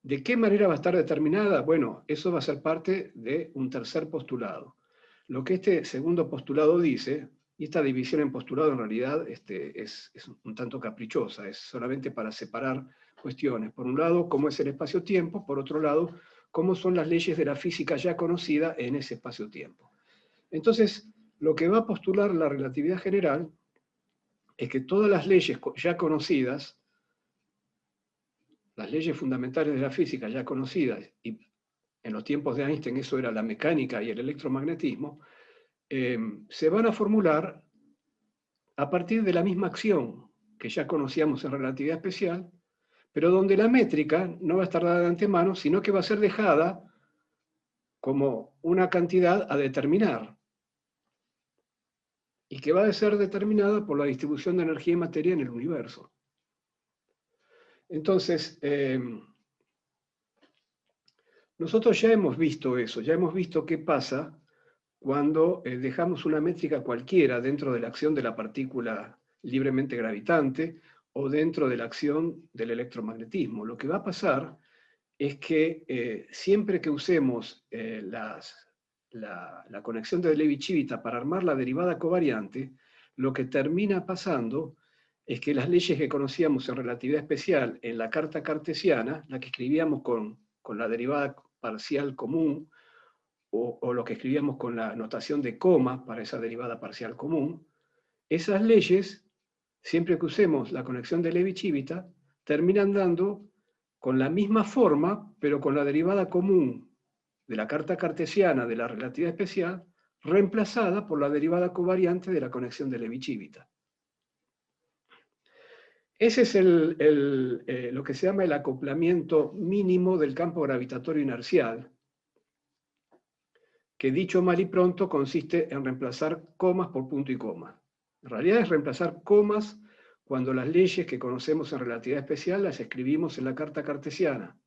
¿De qué manera va a estar determinada? Bueno, eso va a ser parte de un tercer postulado. Lo que este segundo postulado dice, y esta división en postulado en realidad es un tanto caprichosa, es solamente para separar cuestiones. Por un lado, cómo es el espacio-tiempo, por otro lado, cómo son las leyes de la física ya conocida en ese espacio-tiempo. Entonces, lo que va a postular la relatividad general es que todas las leyes ya conocidas, las leyes fundamentales de la física ya conocidas, y en los tiempos de Einstein eso era la mecánica y el electromagnetismo, se van a formular a partir de la misma acción que ya conocíamos en relatividad especial, pero donde la métrica no va a estar dada de antemano, sino que va a ser dejada como una cantidad a determinar, y que va a ser determinada por la distribución de energía y materia en el universo. Entonces, nosotros ya hemos visto eso, ya hemos visto qué pasa cuando dejamos una métrica cualquiera dentro de la acción de la partícula libremente gravitante o dentro de la acción del electromagnetismo. Lo que va a pasar es que siempre que usemos la conexión de Levi-Civita para armar la derivada covariante, lo que termina pasando es que las leyes que conocíamos en relatividad especial en la carta cartesiana, la que escribíamos con la derivada parcial común, o lo que escribíamos con la notación de coma para esa derivada parcial común, esas leyes, siempre que usemos la conexión de Levi-Civita, terminan dando con la misma forma, pero con la derivada común de la carta cartesiana de la relatividad especial, reemplazada por la derivada covariante de la conexión de Levi-Civita. Ese es lo que se llama el acoplamiento mínimo del campo gravitatorio inercial, que dicho mal y pronto consiste en reemplazar comas por punto y coma. En realidad es reemplazar comas cuando las leyes que conocemos en relatividad especial las escribimos en la carta cartesiana.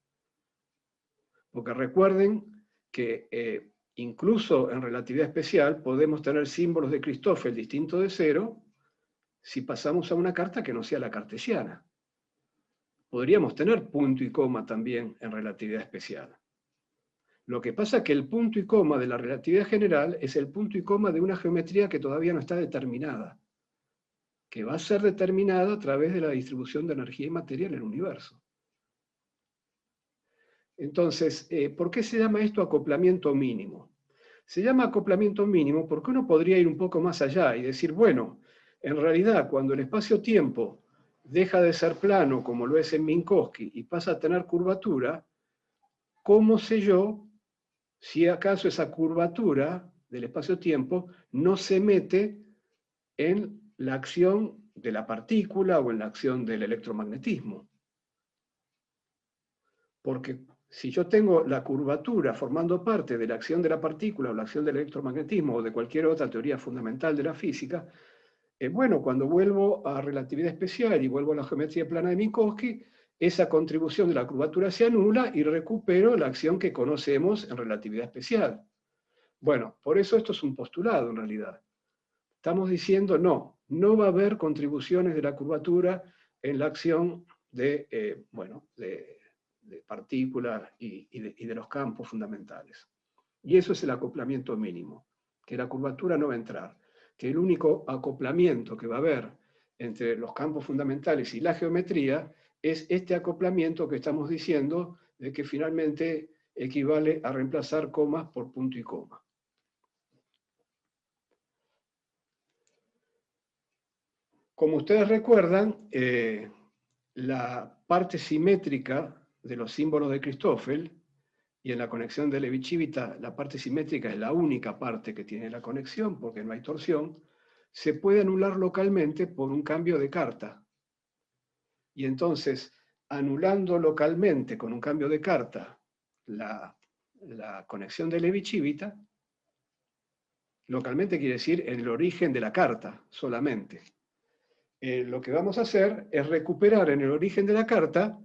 Porque recuerden que incluso en relatividad especial podemos tener símbolos de Christoffel distintos de cero si pasamos a una carta que no sea la cartesiana. Podríamos tener punto y coma también en relatividad especial. Lo que pasa es que el punto y coma de la relatividad general es el punto y coma de una geometría que todavía no está determinada, que va a ser determinada a través de la distribución de energía y materia en el universo. Entonces, ¿por qué se llama esto acoplamiento mínimo? Se llama acoplamiento mínimo porque uno podría ir un poco más allá y decir, bueno, en realidad cuando el espacio-tiempo deja de ser plano como lo es en Minkowski y pasa a tener curvatura, ¿cómo sé yo si acaso esa curvatura del espacio-tiempo no se mete en la acción de la partícula o en la acción del electromagnetismo? Porque si yo tengo la curvatura formando parte de la acción de la partícula o la acción del electromagnetismo o de cualquier otra teoría fundamental de la física, bueno, cuando vuelvo a relatividad especial y vuelvo a la geometría plana de Minkowski, esa contribución de la curvatura se anula y recupero la acción que conocemos en relatividad especial. Bueno, por eso esto es un postulado en realidad. Estamos diciendo no va a haber contribuciones de la curvatura en la acción de partículas y de los campos fundamentales. Y eso es el acoplamiento mínimo, que la curvatura no va a entrar, que el único acoplamiento que va a haber entre los campos fundamentales y la geometría es este acoplamiento que estamos diciendo de que finalmente equivale a reemplazar comas por punto y coma. Como ustedes recuerdan, la parte simétrica de los símbolos de Christoffel, y en la conexión de Levi-Civita, la parte simétrica es la única parte que tiene la conexión, porque no hay torsión, se puede anular localmente por un cambio de carta. Y entonces, anulando localmente con un cambio de carta la conexión de Levi-Civita, localmente quiere decir en el origen de la carta solamente. Lo que vamos a hacer es recuperar en el origen de la carta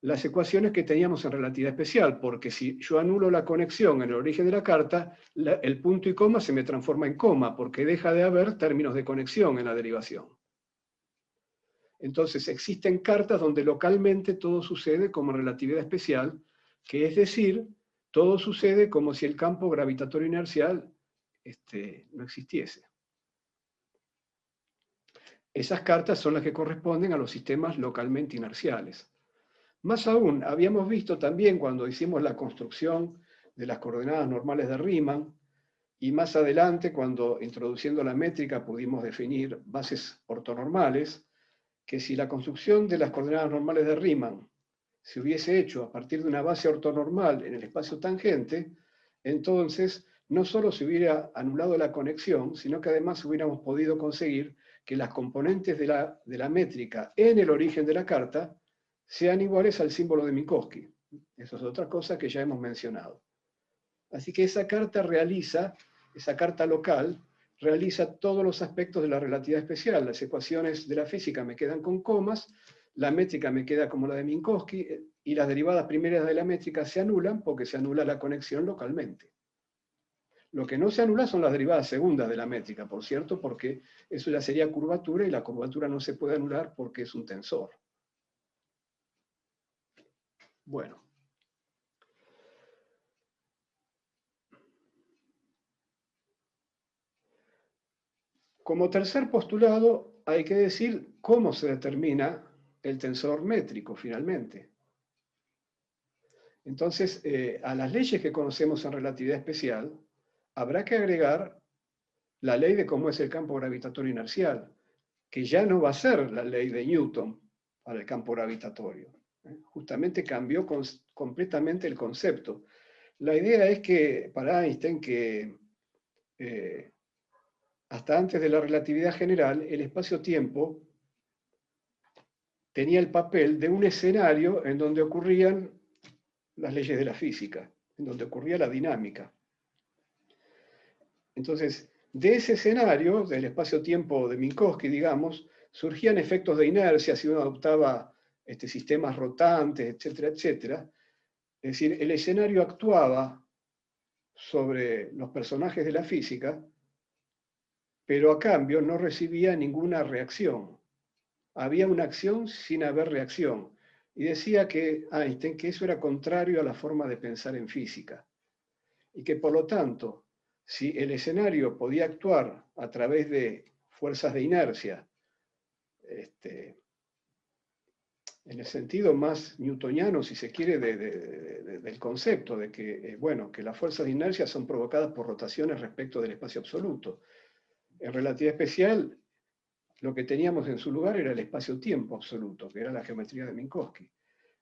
las ecuaciones que teníamos en relatividad especial, porque si yo anulo la conexión en el origen de la carta, el punto y coma se me transforma en coma, porque deja de haber términos de conexión en la derivación. Entonces existen cartas donde localmente todo sucede como en relatividad especial, que es decir, todo sucede como si el campo gravitatorio inercial no existiese. Esas cartas son las que corresponden a los sistemas localmente inerciales. Más aún, habíamos visto también cuando hicimos la construcción de las coordenadas normales de Riemann, y más adelante cuando introduciendo la métrica pudimos definir bases ortonormales, que si la construcción de las coordenadas normales de Riemann se hubiese hecho a partir de una base ortonormal en el espacio tangente, entonces no solo se hubiera anulado la conexión, sino que además hubiéramos podido conseguir que las componentes de la métrica en el origen de la carta sean iguales al símbolo de Minkowski. Eso es otra cosa que ya hemos mencionado. Así que esa carta local, realiza todos los aspectos de la relatividad especial. Las ecuaciones de la física me quedan con comas, la métrica me queda como la de Minkowski, y las derivadas primeras de la métrica se anulan porque se anula la conexión localmente. Lo que no se anula son las derivadas segundas de la métrica, por cierto, porque eso ya sería curvatura, y la curvatura no se puede anular porque es un tensor. Bueno. Como tercer postulado, hay que decir cómo se determina el tensor métrico, finalmente. Entonces, a las leyes que conocemos en relatividad especial, habrá que agregar la ley de cómo es el campo gravitatorio inercial, que ya no va a ser la ley de Newton para el campo gravitatorio. Justamente cambió completamente el concepto. La idea es que, para Einstein, que hasta antes de la relatividad general, el espacio-tiempo tenía el papel de un escenario en donde ocurrían las leyes de la física, en donde ocurría la dinámica. Entonces, de ese escenario, del espacio-tiempo de Minkowski, digamos, surgían efectos de inercia si uno adoptaba sistemas rotantes, etcétera, etcétera. Es decir, el escenario actuaba sobre los personajes de la física, pero a cambio no recibía ninguna reacción. Había una acción sin haber reacción. Y decía que Einstein que eso era contrario a la forma de pensar en física. Y que por lo tanto, si el escenario podía actuar a través de fuerzas de inercia, en el sentido más newtoniano, si se quiere, del concepto de que, bueno, que las fuerzas de inercia son provocadas por rotaciones respecto del espacio absoluto. En relatividad especial, lo que teníamos en su lugar era el espacio-tiempo absoluto, que era la geometría de Minkowski.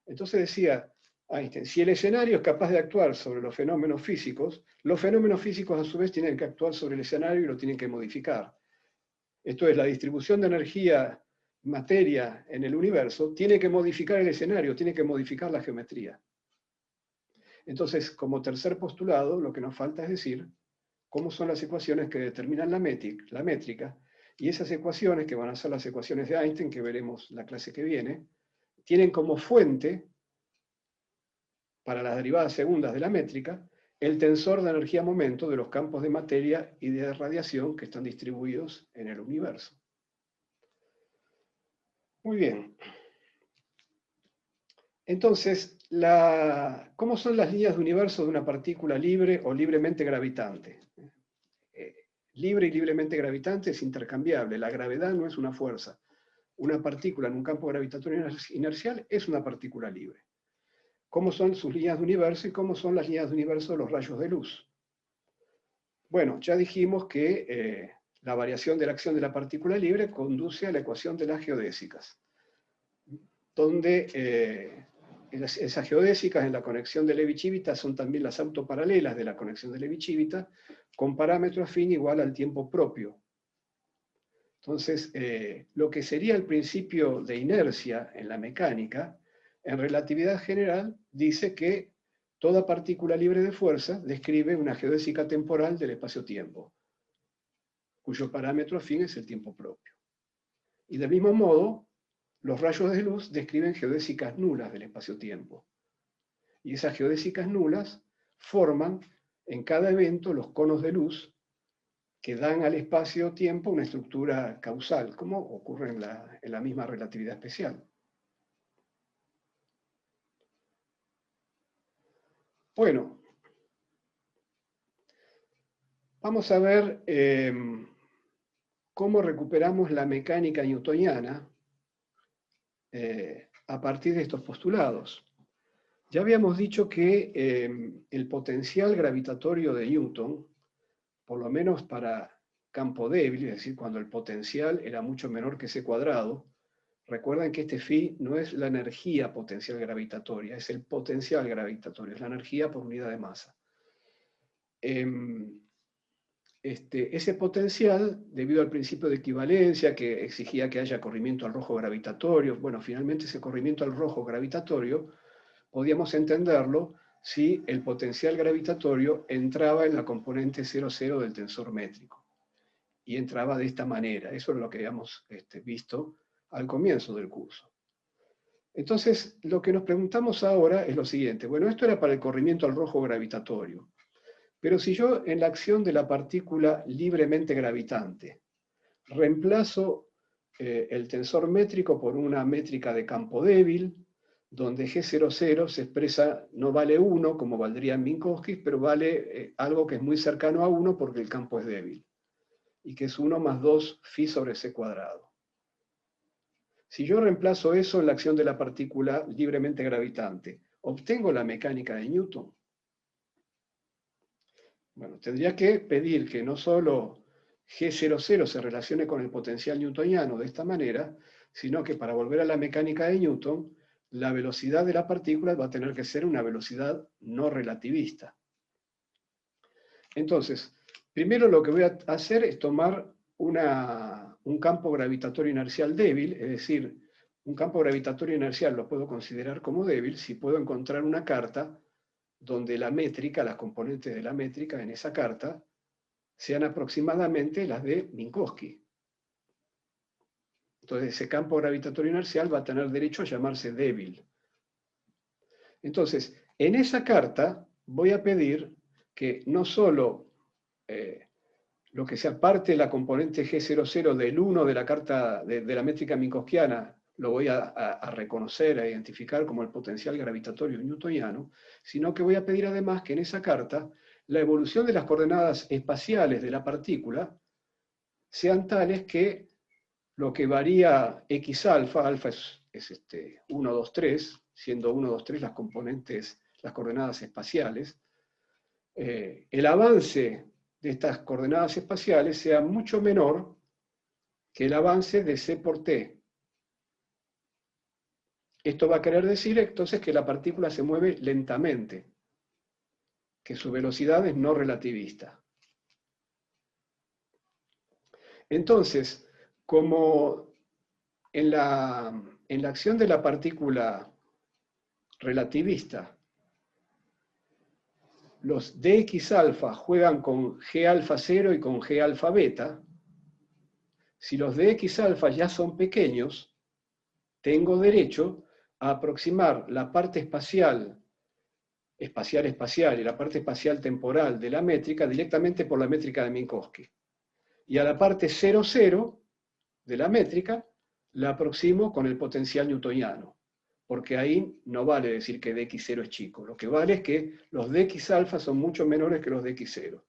Entonces decía Einstein, si el escenario es capaz de actuar sobre los fenómenos físicos a su vez tienen que actuar sobre el escenario y lo tienen que modificar. Esto es, la distribución de energía, materia en el universo, tiene que modificar el escenario, tiene que modificar la geometría. Entonces, como tercer postulado, lo que nos falta es decir cómo son las ecuaciones que determinan la métrica, y esas ecuaciones, que van a ser las ecuaciones de Einstein, que veremos la clase que viene, tienen como fuente, para las derivadas segundas de la métrica, el tensor de energía-momento de los campos de materia y de radiación que están distribuidos en el universo. Muy bien. Entonces, ¿cómo son las líneas de universo de una partícula libre o libremente gravitante? Libre y libremente gravitante es intercambiable. La gravedad no es una fuerza. Una partícula en un campo gravitatorio inercial es una partícula libre. cómo son sus líneas de universo y cómo son las líneas de universo de los rayos de luz. Bueno, ya dijimos que la variación de la acción de la partícula libre conduce a la ecuación de las geodésicas, donde esas geodésicas en la conexión de Levi-Civita son también las autoparalelas de la conexión de Levi-Civita, con parámetro afín igual al tiempo propio. Entonces, lo que sería el principio de inercia en la mecánica, en relatividad general, dice que toda partícula libre de fuerza describe una geodésica temporal del espacio-tiempo, cuyo parámetro afín es el tiempo propio. Y del mismo modo, los rayos de luz describen geodésicas nulas del espacio-tiempo. Y esas geodésicas nulas forman en cada evento los conos de luz que dan al espacio-tiempo una estructura causal, como ocurre en la misma relatividad especial. Bueno, vamos a ver cómo recuperamos la mecánica newtoniana a partir de estos postulados. Ya habíamos dicho que el potencial gravitatorio de Newton, por lo menos para campo débil, es decir, cuando el potencial era mucho menor que c cuadrado, recuerden que este phi no es la energía potencial gravitatoria, es el potencial gravitatorio, es la energía por unidad de masa. Ese potencial, debido al principio de equivalencia que exigía que haya corrimiento al rojo gravitatorio, bueno, finalmente ese corrimiento al rojo gravitatorio, podíamos entenderlo si el potencial gravitatorio entraba en la componente 0,0 del tensor métrico. Y entraba de esta manera. Eso es lo que habíamos visto al comienzo del curso. Entonces, lo que nos preguntamos ahora es lo siguiente. Bueno, esto era para el corrimiento al rojo gravitatorio. Pero si yo en la acción de la partícula libremente gravitante reemplazo el tensor métrico por una métrica de campo débil, donde G00 se expresa, no vale 1 como valdría en Minkowski, pero vale algo que es muy cercano a 1 porque el campo es débil, y que es 1 más 2 phi sobre c cuadrado. Si yo reemplazo eso en la acción de la partícula libremente gravitante, ¿obtengo la mecánica de Newton? Bueno, tendría que pedir que no solo G00 se relacione con el potencial newtoniano de esta manera, sino que para volver a la mecánica de Newton, la velocidad de la partícula va a tener que ser una velocidad no relativista. Entonces, primero lo que voy a hacer es tomar un campo gravitatorio inercial débil, es decir, un campo gravitatorio inercial lo puedo considerar como débil si puedo encontrar una carta donde la métrica, las componentes de la métrica en esa carta, sean aproximadamente las de Minkowski. Entonces ese campo gravitatorio inercial va a tener derecho a llamarse débil. Entonces, en esa carta voy a pedir que no solo lo que sea parte de la componente G00 del 1 de la carta de la métrica minkowskiana lo voy a reconocer, a identificar como el potencial gravitatorio newtoniano, sino que voy a pedir además que en esa carta la evolución de las coordenadas espaciales de la partícula sean tales que lo que varía x alfa, alfa es 1, 2, 3, siendo 1, 2, 3 las componentes, las coordenadas espaciales, el avance de estas coordenadas espaciales sea mucho menor que el avance de c por t. Esto va a querer decir entonces que la partícula se mueve lentamente, que su velocidad es no relativista. Entonces, como en la acción de la partícula relativista, los dx alfa juegan con g alfa 0 y con g alfa beta, si los dx alfa ya son pequeños, tengo derecho a aproximar la parte espacial y la parte espacial temporal de la métrica directamente por la métrica de Minkowski. Y a la parte 0, 0 de la métrica la aproximo con el potencial newtoniano, porque ahí no vale decir que dx0 es chico, lo que vale es que los dx alfa son mucho menores que los dx0.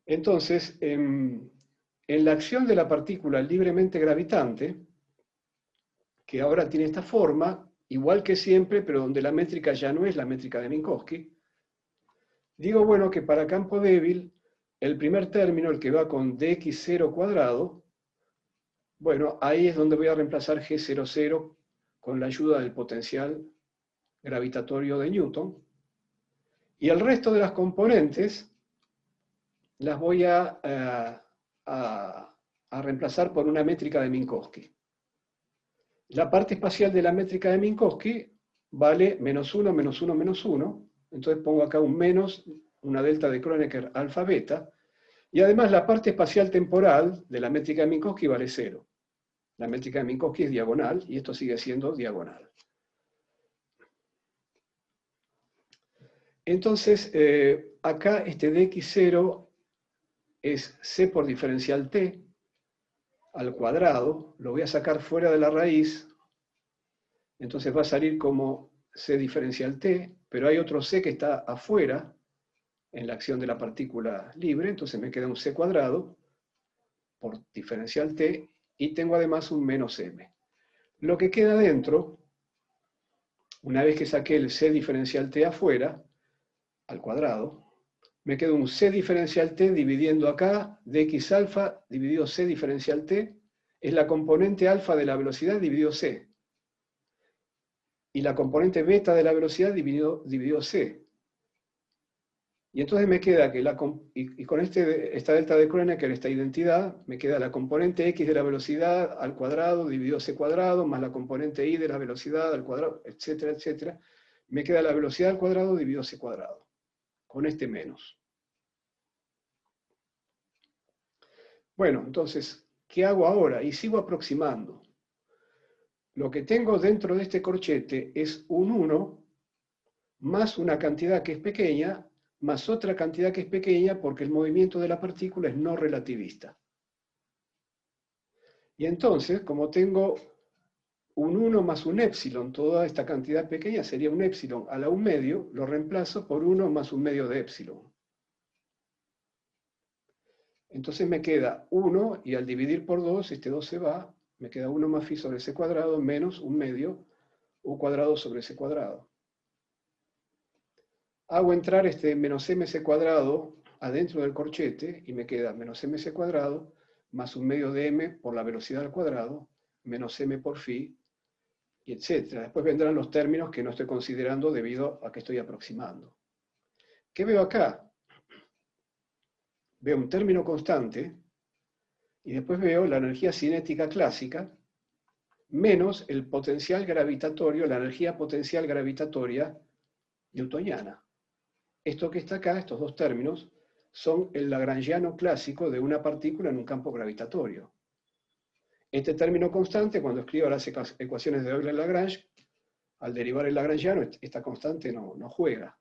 Entonces, en la acción de la partícula libremente gravitante, que ahora tiene esta forma, igual que siempre, pero donde la métrica ya no es la métrica de Minkowski, digo, bueno, que para campo débil, el primer término, el que va con dx0 cuadrado, bueno, ahí es donde voy a reemplazar G00 con la ayuda del potencial gravitatorio de Newton. Y el resto de las componentes las voy a reemplazar por una métrica de Minkowski. La parte espacial de la métrica de Minkowski vale -1, -1, -1. Entonces pongo acá un menos, una delta de Kronecker alfa beta. Y además la parte espacial temporal de la métrica de Minkowski vale 0. La métrica de Minkowski es diagonal y esto sigue siendo diagonal. Entonces, acá este dx0 es c por diferencial t al cuadrado. Lo voy a sacar fuera de la raíz. Entonces va a salir como c diferencial t, pero hay otro c que está afuera en la acción de la partícula libre. Entonces me queda un c cuadrado por diferencial t y tengo además un menos m. Lo que queda dentro, una vez que saqué el c diferencial t afuera, al cuadrado, me queda un c diferencial t dividiendo acá, dx alfa dividido c diferencial t, es la componente alfa de la velocidad dividido c. Y la componente beta de la velocidad dividido c. Y entonces me queda que con esta delta de Kronecker, esta identidad, me queda la componente x de la velocidad al cuadrado dividido c cuadrado, más la componente y de la velocidad al cuadrado, etcétera, etcétera. Me queda la velocidad al cuadrado dividido c cuadrado, con este menos. Bueno, entonces, ¿qué hago ahora? Y sigo aproximando. Lo que tengo dentro de este corchete es un 1 más una cantidad que es pequeña, más otra cantidad que es pequeña porque el movimiento de la partícula es no relativista. Y entonces, como tengo un 1 más un épsilon, toda esta cantidad pequeña sería un épsilon a la 1/2, lo reemplazo por 1 más 1/2 de épsilon. Entonces me queda 1, y al dividir por 2, este 2 se va, me queda 1 más phi sobre c cuadrado menos 1/2 u cuadrado sobre c cuadrado. Hago entrar este menos mc cuadrado adentro del corchete y me queda menos mc cuadrado más 1/2 de m por la velocidad al cuadrado, menos m por phi, y etc. Después vendrán los términos que no estoy considerando debido a que estoy aproximando. ¿Qué veo acá? Veo un término constante y después veo la energía cinética clásica menos el potencial gravitatorio, la energía potencial gravitatoria newtoniana. Esto que está acá, estos dos términos, son el lagrangiano clásico de una partícula en un campo gravitatorio. Este término constante, cuando escribo las ecuaciones de Euler-Lagrange, al derivar el lagrangiano, esta constante no juega.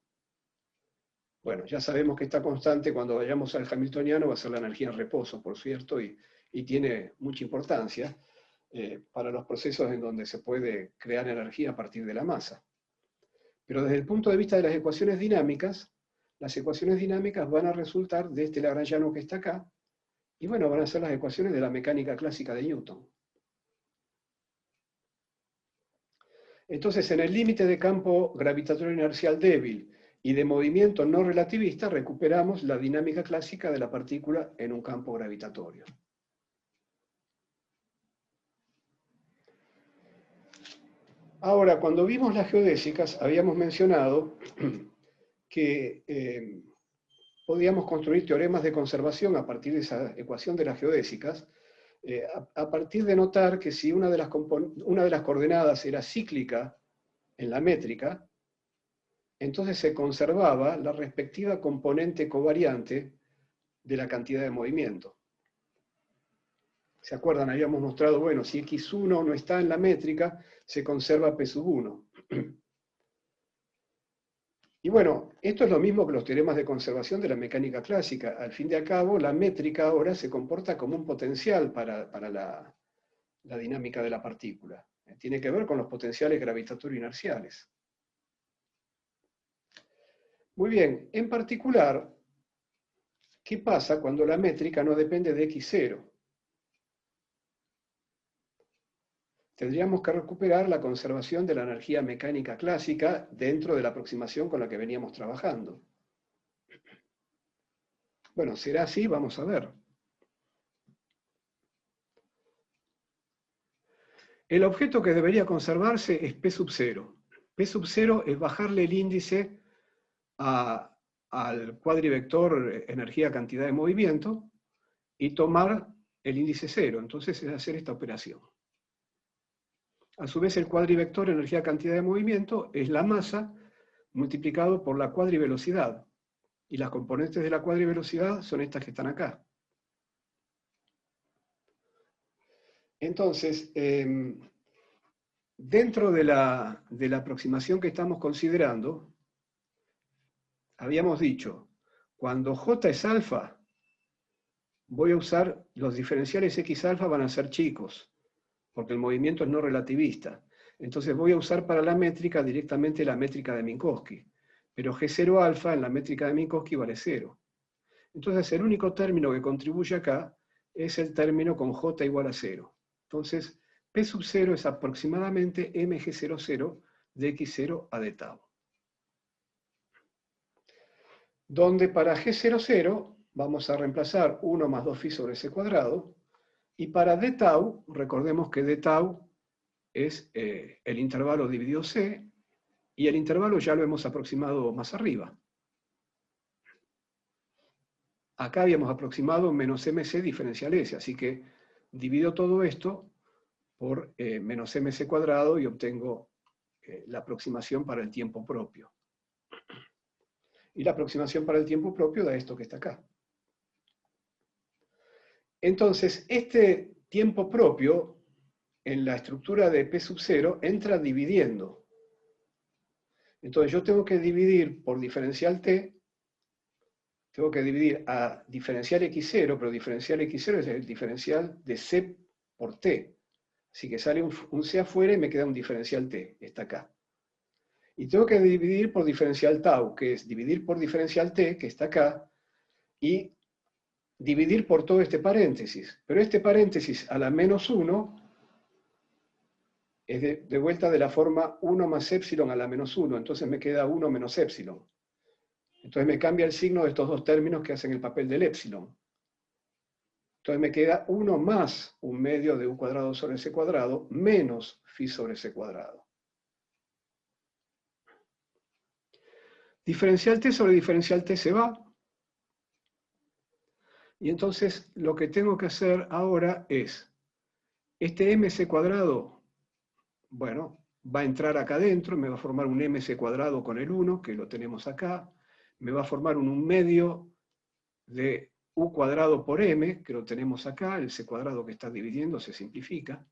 Bueno, ya sabemos que esta constante, cuando vayamos al hamiltoniano, va a ser la energía en reposo, por cierto, y tiene mucha importancia para los procesos en donde se puede crear energía a partir de la masa. Pero desde el punto de vista de las ecuaciones dinámicas van a resultar de este lagrangiano que está acá, y bueno, van a ser las ecuaciones de la mecánica clásica de Newton. Entonces, en el límite de campo gravitatorio inercial débil y de movimiento no relativista, recuperamos la dinámica clásica de la partícula en un campo gravitatorio. Ahora, cuando vimos las geodésicas, habíamos mencionado que podíamos construir teoremas de conservación a partir de esa ecuación de las geodésicas, a partir de notar que si una de las coordenadas era cíclica en la métrica, entonces se conservaba la respectiva componente covariante de la cantidad de movimiento. ¿Se acuerdan? Habíamos mostrado, bueno, si x1 no está en la métrica, se conserva p sub 1. Y bueno, esto es lo mismo que los teoremas de conservación de la mecánica clásica. Al fin y al cabo, la métrica ahora se comporta como un potencial para la dinámica de la partícula. Tiene que ver con los potenciales gravitatorio-inerciales. Muy bien, en particular, ¿qué pasa cuando la métrica no depende de x0? tendríamos que recuperar la conservación de la energía mecánica clásica dentro de la aproximación con la que veníamos trabajando. Bueno, ¿será así? Vamos a ver. El objeto que debería conservarse es P sub 0. P sub 0 es bajarle el índice al cuadrivector energía-cantidad de movimiento y tomar el índice 0. Entonces es hacer esta operación. A su vez, el cuadrivector energía-cantidad de movimiento es la masa multiplicado por la cuadrivelocidad. Y las componentes de la cuadrivelocidad son estas que están acá. Entonces, dentro de la aproximación que estamos considerando, habíamos dicho, cuando J es alfa, voy a usar los diferenciales X alfa van a ser chicos, porque el movimiento es no relativista. Entonces voy a usar para la métrica directamente la métrica de Minkowski. Pero G0 alfa en la métrica de Minkowski vale 0. Entonces el único término que contribuye acá es el término con J igual a 0. Entonces P sub 0 es aproximadamente mg00 de x0 a d tau. Donde para G00 vamos a reemplazar 1 más 2 phi sobre c cuadrado, y para d tau, recordemos que d tau es el intervalo dividido c, y el intervalo ya lo hemos aproximado más arriba. Acá habíamos aproximado menos mc diferencial s, así que divido todo esto por menos mc cuadrado y obtengo la aproximación para el tiempo propio. Y la aproximación para el tiempo propio da esto que está acá. Entonces, este tiempo propio, en la estructura de P sub 0, entra dividiendo. Entonces yo tengo que dividir por diferencial t, tengo que dividir a diferencial x0, pero diferencial x0 es el diferencial de c por t. Así que sale un c afuera y me queda un diferencial t, está acá. Y tengo que dividir por diferencial tau, que es dividir por diferencial t, que está acá, y dividir por todo este paréntesis. Pero este paréntesis a la menos 1 es de vuelta de la forma 1 más épsilon a la menos 1, entonces me queda 1 menos épsilon. Entonces me cambia el signo de estos dos términos que hacen el papel del épsilon. Entonces me queda 1 más un medio de u cuadrado sobre c cuadrado menos phi sobre c cuadrado. Diferencial t sobre diferencial t se va. Y entonces lo que tengo que hacer ahora es, este mc cuadrado, bueno, va a entrar acá adentro, me va a formar un mc cuadrado con el 1, que lo tenemos acá, me va a formar un medio de u cuadrado por m, que lo tenemos acá, el c cuadrado que está dividiendo se simplifica.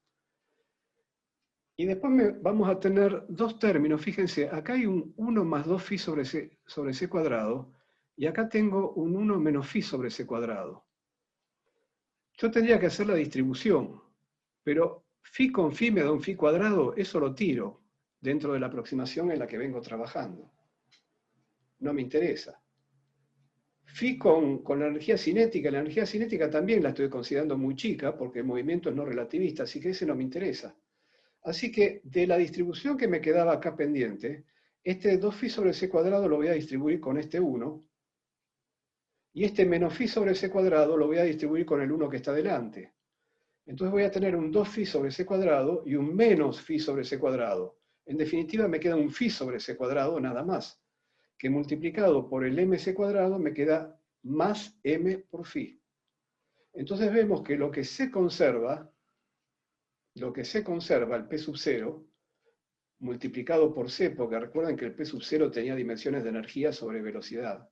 Y después vamos a tener dos términos, fíjense, acá hay un 1 más 2 phi sobre c cuadrado, y acá tengo un 1 menos phi sobre c cuadrado. Yo tendría que hacer la distribución, pero phi con phi me da un phi cuadrado, eso lo tiro dentro de la aproximación en la que vengo trabajando. No me interesa. Phi con la energía cinética también la estoy considerando muy chica, porque el movimiento es no relativista, así que ese no me interesa. Así que de la distribución que me quedaba acá pendiente, este 2 phi sobre c cuadrado lo voy a distribuir con este 1, y este menos phi sobre c cuadrado lo voy a distribuir con el 1 que está delante. Entonces voy a tener un 2 phi sobre c cuadrado y un menos phi sobre c cuadrado. En definitiva me queda un phi sobre c cuadrado nada más, que multiplicado por el mc cuadrado me queda más m por phi. Entonces vemos que lo que se conserva, el P sub 0, multiplicado por c, porque recuerden que el P sub 0 tenía dimensiones de energía sobre velocidad.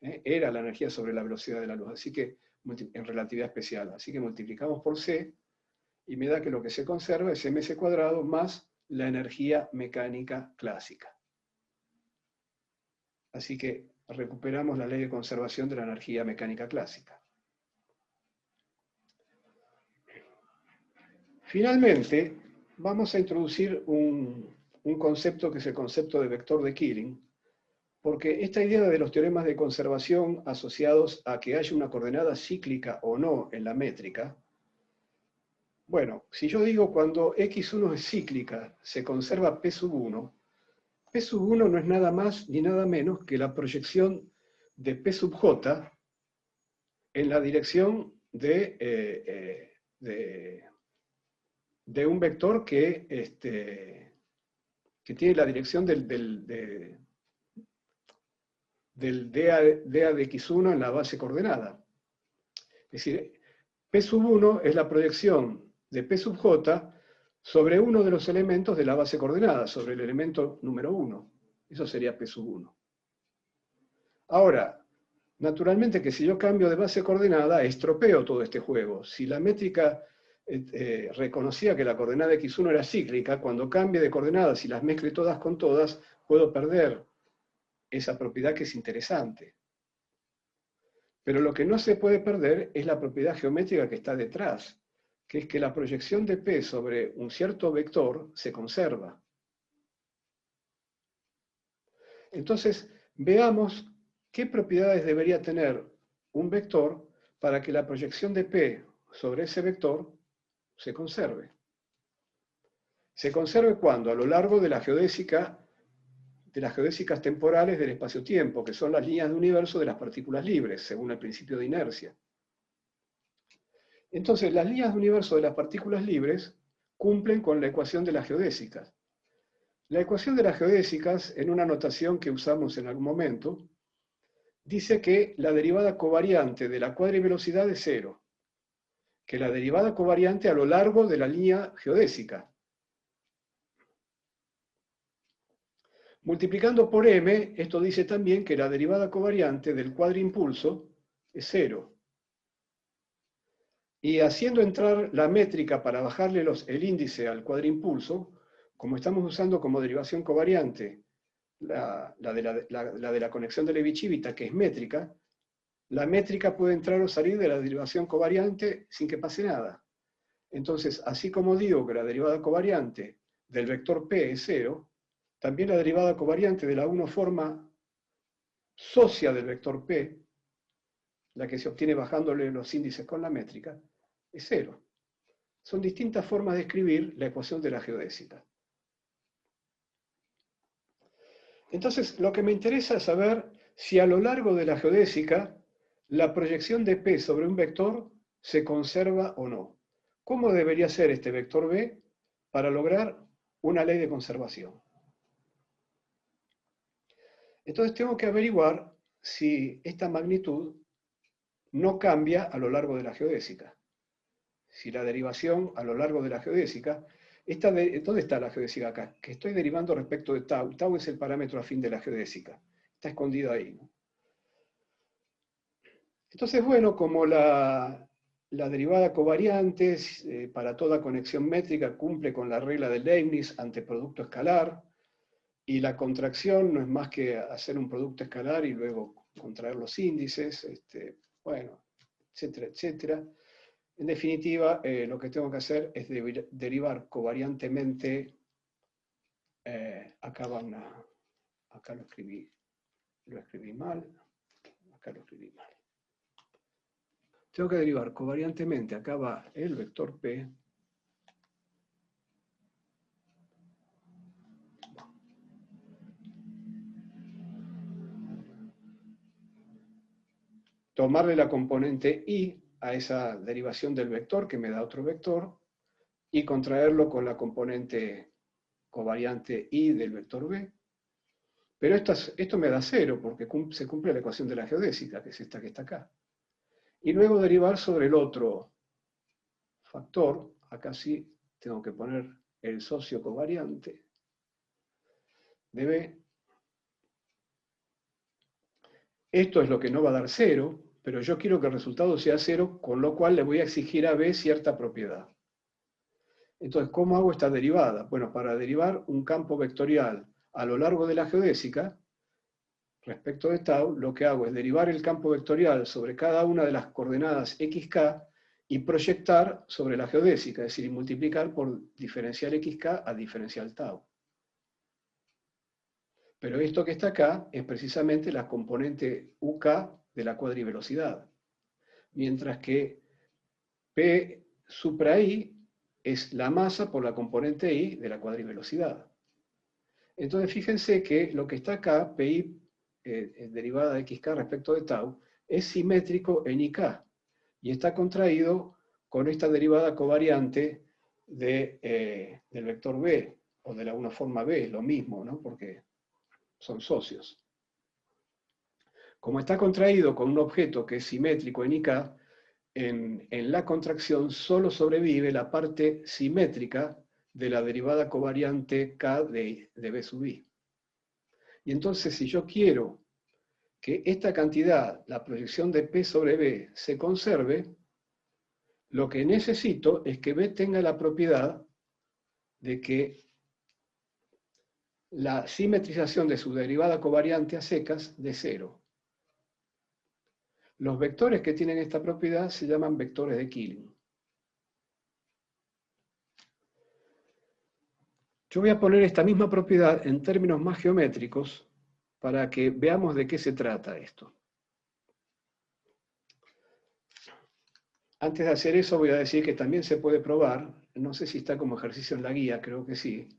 Era la energía sobre la velocidad de la luz, así que en relatividad especial. Así que multiplicamos por c, y me da que lo que se conserva es mc cuadrado más la energía mecánica clásica. Así que recuperamos la ley de conservación de la energía mecánica clásica. Finalmente, vamos a introducir un concepto que es el concepto de vector de Killing, porque esta idea de los teoremas de conservación asociados a que haya una coordenada cíclica o no en la métrica, Bueno, si yo digo cuando x1 es cíclica, se conserva P sub 1, P sub 1 no es nada más ni nada menos que la proyección de P sub j en la dirección de un vector que tiene la dirección del dA de x1 en la base coordenada. Es decir, P sub 1 es la proyección de P sub j sobre uno de los elementos de la base coordenada, sobre el elemento número 1. Eso sería P sub 1. Ahora, naturalmente que si yo cambio de base coordenada, estropeo todo este juego. Si la métrica reconocía que la coordenada x1 era cíclica, cuando cambie de coordenadas y las mezcle todas con todas, puedo perder esa propiedad que es interesante. Pero lo que no se puede perder es la propiedad geométrica que está detrás, que es que la proyección de P sobre un cierto vector se conserva. Entonces, veamos qué propiedades debería tener un vector para que la proyección de P sobre ese vector se conserve. Se conserve cuando, a lo largo de la geodésica, de las geodésicas temporales del espacio-tiempo, que son las líneas de universo de las partículas libres, según el principio de inercia. Entonces, las líneas de universo de las partículas libres cumplen con la ecuación de las geodésicas. La ecuación de las geodésicas, en una notación que usamos en algún momento, dice que la derivada covariante de la cuadrivelocidad es 0, que la derivada covariante a lo largo de la línea geodésica. Multiplicando por m, esto dice también que la derivada covariante del cuadriimpulso es 0. Y haciendo entrar la métrica para bajarle el índice al cuadriimpulso, como estamos usando como derivación covariante la de la conexión de Levi-Civita, que es métrica, la métrica puede entrar o salir de la derivación covariante sin que pase nada. Entonces, así como digo que la derivada covariante del vector P es 0, también la derivada covariante de la 1 forma socia del vector P, la que se obtiene bajándole los índices con la métrica, es 0. Son distintas formas de escribir la ecuación de la geodésica. Entonces, lo que me interesa es saber si a lo largo de la geodésica la proyección de P sobre un vector se conserva o no. ¿Cómo debería ser este vector B para lograr una ley de conservación? Entonces tengo que averiguar si esta magnitud no cambia a lo largo de la geodésica. Si la derivación a lo largo de la geodésica, ¿dónde está la geodésica acá? Que estoy derivando respecto de tau. Tau es el parámetro afín de la geodésica. Está escondido ahí, ¿no? Entonces, bueno, como la derivada covariante para toda conexión métrica cumple con la regla de Leibniz ante producto escalar, y la contracción no es más que hacer un producto escalar y luego contraer los índices, bueno, etcétera, etcétera. En definitiva, lo que tengo que hacer es derivar covariantemente, acá lo escribí mal, acá lo escribí mal. Tengo que derivar covariantemente, acá va el vector P, tomarle la componente I a esa derivación del vector, que me da otro vector, y contraerlo con la componente covariante I del vector B. Pero esto me da 0, porque se cumple la ecuación de la geodésica, que es esta que está acá. Y luego derivar sobre el otro factor, acá sí tengo que poner el socio covariante de B. Esto es lo que no va a dar 0, pero yo quiero que el resultado sea 0, con lo cual le voy a exigir a B cierta propiedad. Entonces, ¿cómo hago esta derivada? Bueno, para derivar un campo vectorial a lo largo de la geodésica, respecto de tau, lo que hago es derivar el campo vectorial sobre cada una de las coordenadas xk y proyectar sobre la geodésica, es decir, multiplicar por diferencial xk a diferencial tau. Pero esto que está acá es precisamente la componente uk de la cuadrivelocidad. Mientras que P supra I es la masa por la componente I de la cuadrivelocidad. Entonces fíjense que lo que está acá, PI derivada de XK respecto de tau, es simétrico en IK y está contraído con esta derivada covariante del vector B, o de una forma B, es lo mismo, ¿no? Porque son socios. Como está contraído con un objeto que es simétrico en IK, en la contracción solo sobrevive la parte simétrica de la derivada covariante K de B sub I. Y entonces, si yo quiero que esta cantidad, la proyección de P sobre B, se conserve, lo que necesito es que B tenga la propiedad de que la simetrización de su derivada covariante a secas de cero. Los vectores que tienen esta propiedad se llaman vectores de Killing. Yo voy a poner esta misma propiedad en términos más geométricos para que veamos de qué se trata esto. Antes de hacer eso voy a decir que también se puede probar, no sé si está como ejercicio en la guía, creo que sí,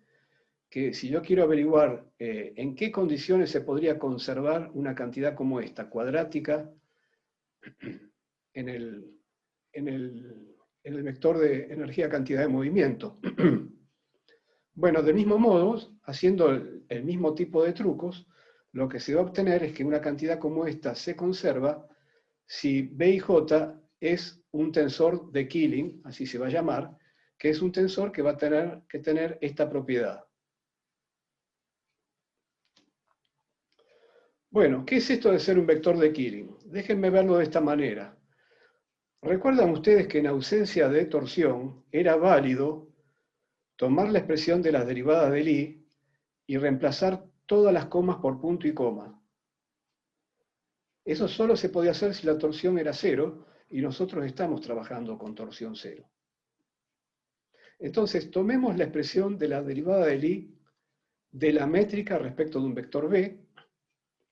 que si yo quiero averiguar en qué condiciones se podría conservar una cantidad como esta, cuadrática, en el vector de energía-cantidad de movimiento. Bueno, del mismo modo, haciendo el mismo tipo de trucos, lo que se va a obtener es que una cantidad como esta se conserva si B y J es un tensor de Killing, así se va a llamar, que es un tensor que va a tener que tener esta propiedad. Bueno, ¿qué es esto de ser un vector de Killing? Déjenme verlo de esta manera. ¿Recuerdan ustedes que en ausencia de torsión era válido tomar la expresión de las derivadas del I y reemplazar todas las comas por punto y coma? Eso solo se podía hacer si la torsión era cero, y nosotros estamos trabajando con torsión cero. Entonces, tomemos la expresión de la derivada del I de la métrica respecto de un vector B.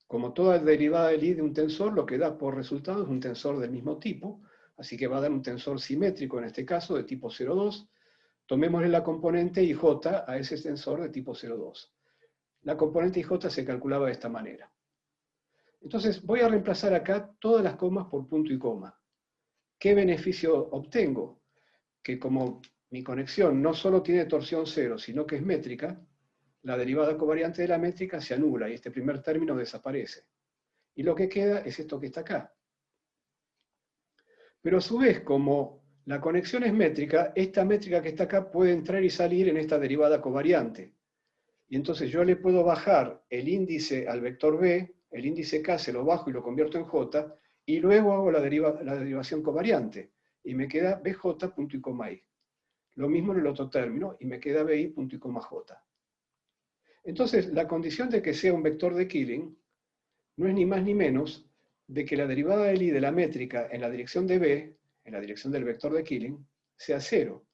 Como toda derivada del I de un tensor, lo que da por resultado es un tensor del mismo tipo, así que va a dar un tensor simétrico, en este caso, de tipo 0,2. Tomémosle la componente IJ a ese tensor de tipo 0,2. La componente IJ se calculaba de esta manera. Entonces, voy a reemplazar acá todas las comas por punto y coma. ¿Qué beneficio obtengo? Que como mi conexión no solo tiene torsión cero, sino que es métrica, la derivada covariante de la métrica se anula y este primer término desaparece. Y lo que queda es esto que está acá. Pero a su vez, como la conexión es métrica, esta métrica que está acá puede entrar y salir en esta derivada covariante. Y entonces yo le puedo bajar el índice al vector B, el índice K se lo bajo y lo convierto en J, y luego hago la derivación covariante. Y me queda BJ punto y coma I. Lo mismo en el otro término, y me queda BI punto y coma J. Entonces, la condición de que sea un vector de Killing no es ni más ni menos de que la derivada del I de la métrica en la dirección de B, en la dirección del vector de Killing, sea cero.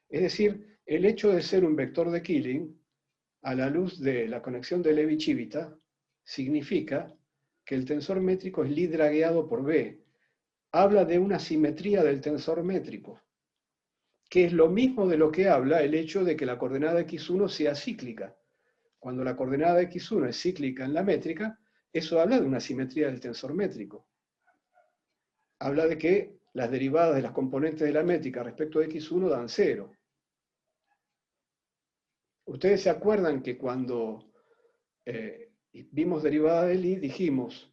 Es decir, el hecho de ser un vector de Killing, a la luz de la conexión de Levi-Civita, significa que el tensor métrico es Lie dragueado por B. Habla de una simetría del tensor métrico, que es lo mismo de lo que habla el hecho de que la coordenada x1 sea cíclica. Cuando la coordenada x1 es cíclica en la métrica, eso habla de una simetría del tensor métrico. Habla de que las derivadas de las componentes de la métrica respecto de x1 dan cero. Ustedes se acuerdan que cuando vimos derivada del I, dijimos,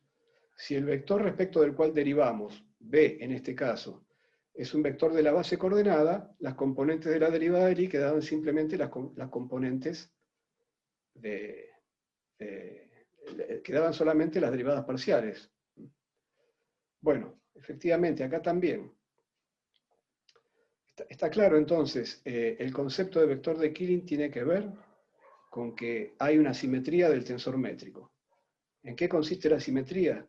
si el vector respecto del cual derivamos, B en este caso, es un vector de la base coordenada, las componentes de la derivada del I quedaban simplemente las componentes quedaban solamente las derivadas parciales. Bueno, efectivamente, acá también. Está claro entonces, el concepto de vector de Killing tiene que ver con que hay una simetría del tensor métrico. ¿En qué consiste la simetría?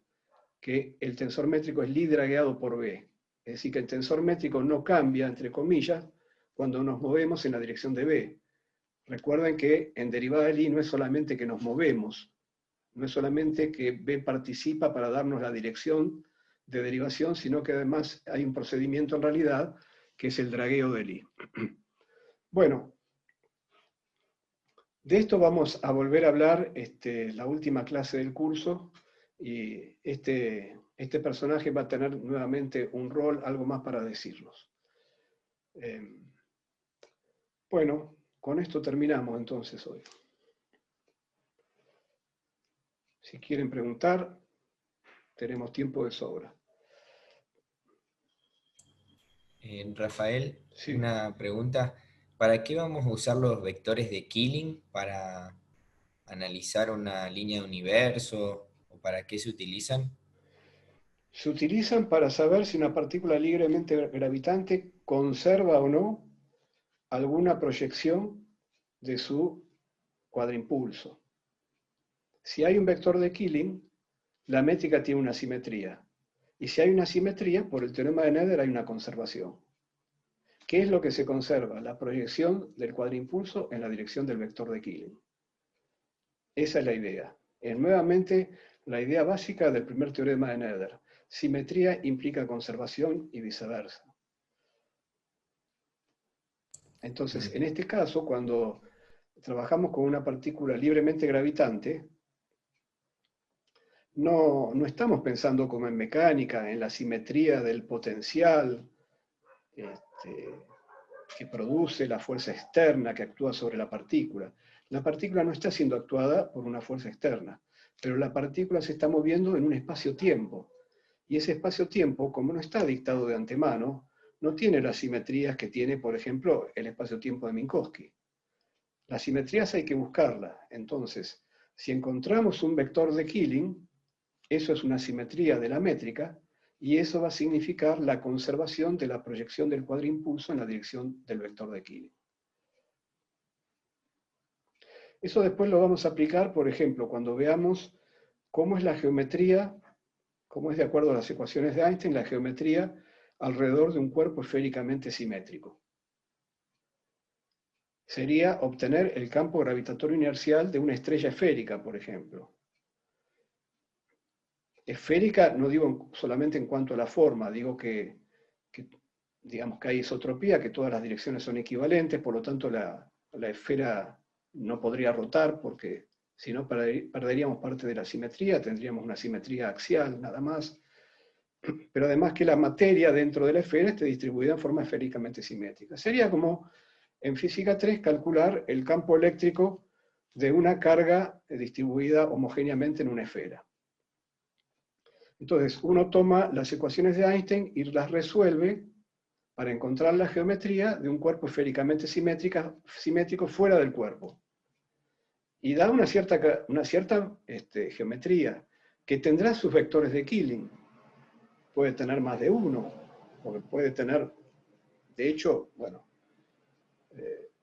Que el tensor métrico es Lie dragueado por B. Es decir, que el tensor métrico no cambia, entre comillas, cuando nos movemos en la dirección de B. Recuerden que en derivada del I no es solamente que nos movemos, no es solamente que B participa para darnos la dirección de derivación, sino que además hay un procedimiento en realidad que es el dragueo de Lie. Bueno, de esto vamos a volver a hablar la última clase del curso, y este personaje va a tener nuevamente un rol, algo más para decirnos. Bueno, con esto terminamos entonces hoy. Si quieren preguntar, tenemos tiempo de sobra. Rafael, Sí. una pregunta. ¿Para qué vamos a usar los vectores de Killing? ¿Para analizar una línea de universo? ¿O para qué se utilizan? Se utilizan para saber si una partícula libremente gravitante conserva o no alguna proyección de su cuadrimpulso. Si hay un vector de Killing, la métrica tiene una simetría. Y si hay una simetría, por el teorema de Noether hay una conservación. ¿Qué es lo que se conserva? La proyección del cuadrimpulso en la dirección del vector de Killing. Esa es la idea. Es nuevamente la idea básica del primer teorema de Noether. Simetría implica conservación y viceversa. Entonces, en este caso, cuando trabajamos con una partícula libremente gravitante, no estamos pensando como en mecánica, en la simetría del potencial que produce la fuerza externa que actúa sobre la partícula. La partícula no está siendo actuada por una fuerza externa, pero la partícula se está moviendo en un espacio-tiempo. Y ese espacio-tiempo, como no está dictado de antemano, no tiene las simetrías que tiene, por ejemplo, el espacio-tiempo de Minkowski. Las simetrías hay que buscarlas. Entonces, si encontramos un vector de Killing, eso es una simetría de la métrica, y eso va a significar la conservación de la proyección del cuadrimpulso en la dirección del vector de Killing. Eso después lo vamos a aplicar, por ejemplo, cuando veamos cómo es la geometría, cómo es de acuerdo a las ecuaciones de Einstein, la geometría alrededor de un cuerpo esféricamente simétrico. Sería obtener el campo gravitatorio inercial de una estrella esférica, por ejemplo. Esférica no digo solamente en cuanto a la forma, digo que digamos que hay isotropía, que todas las direcciones son equivalentes, por lo tanto la esfera no podría rotar, porque si no perderíamos parte de la simetría, tendríamos una simetría axial nada más. Pero además que la materia dentro de la esfera esté distribuida en forma esféricamente simétrica. Sería como en física 3 calcular el campo eléctrico de una carga distribuida homogéneamente en una esfera. Entonces, uno toma las ecuaciones de Einstein y las resuelve para encontrar la geometría de un cuerpo esféricamente simétrico fuera del cuerpo. Y da una cierta geometría que tendrá sus vectores de Killing. Puede tener más de uno, porque puede tener, de hecho, bueno,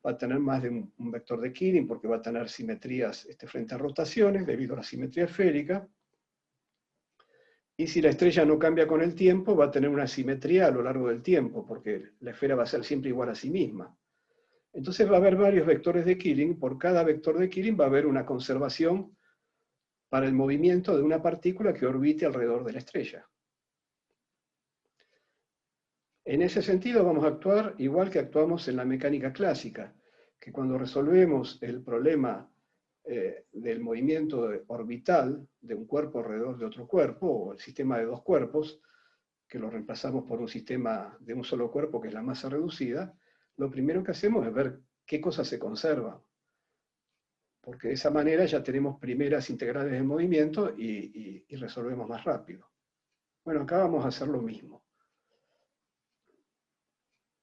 va a tener más de un vector de Killing, porque va a tener simetrías frente a rotaciones, debido a la simetría esférica. Y si la estrella no cambia con el tiempo, va a tener una simetría a lo largo del tiempo, porque la esfera va a ser siempre igual a sí misma. Entonces va a haber varios vectores de Killing. Por cada vector de Killing va a haber una conservación para el movimiento de una partícula que orbite alrededor de la estrella. En ese sentido vamos a actuar igual que actuamos en la mecánica clásica, que cuando resolvemos el problema del movimiento orbital de un cuerpo alrededor de otro cuerpo, o el sistema de dos cuerpos, que lo reemplazamos por un sistema de un solo cuerpo, que es la masa reducida, lo primero que hacemos es ver qué cosas se conservan. Porque de esa manera ya tenemos primeras integrales de movimiento y resolvemos más rápido. Bueno, acá vamos a hacer lo mismo.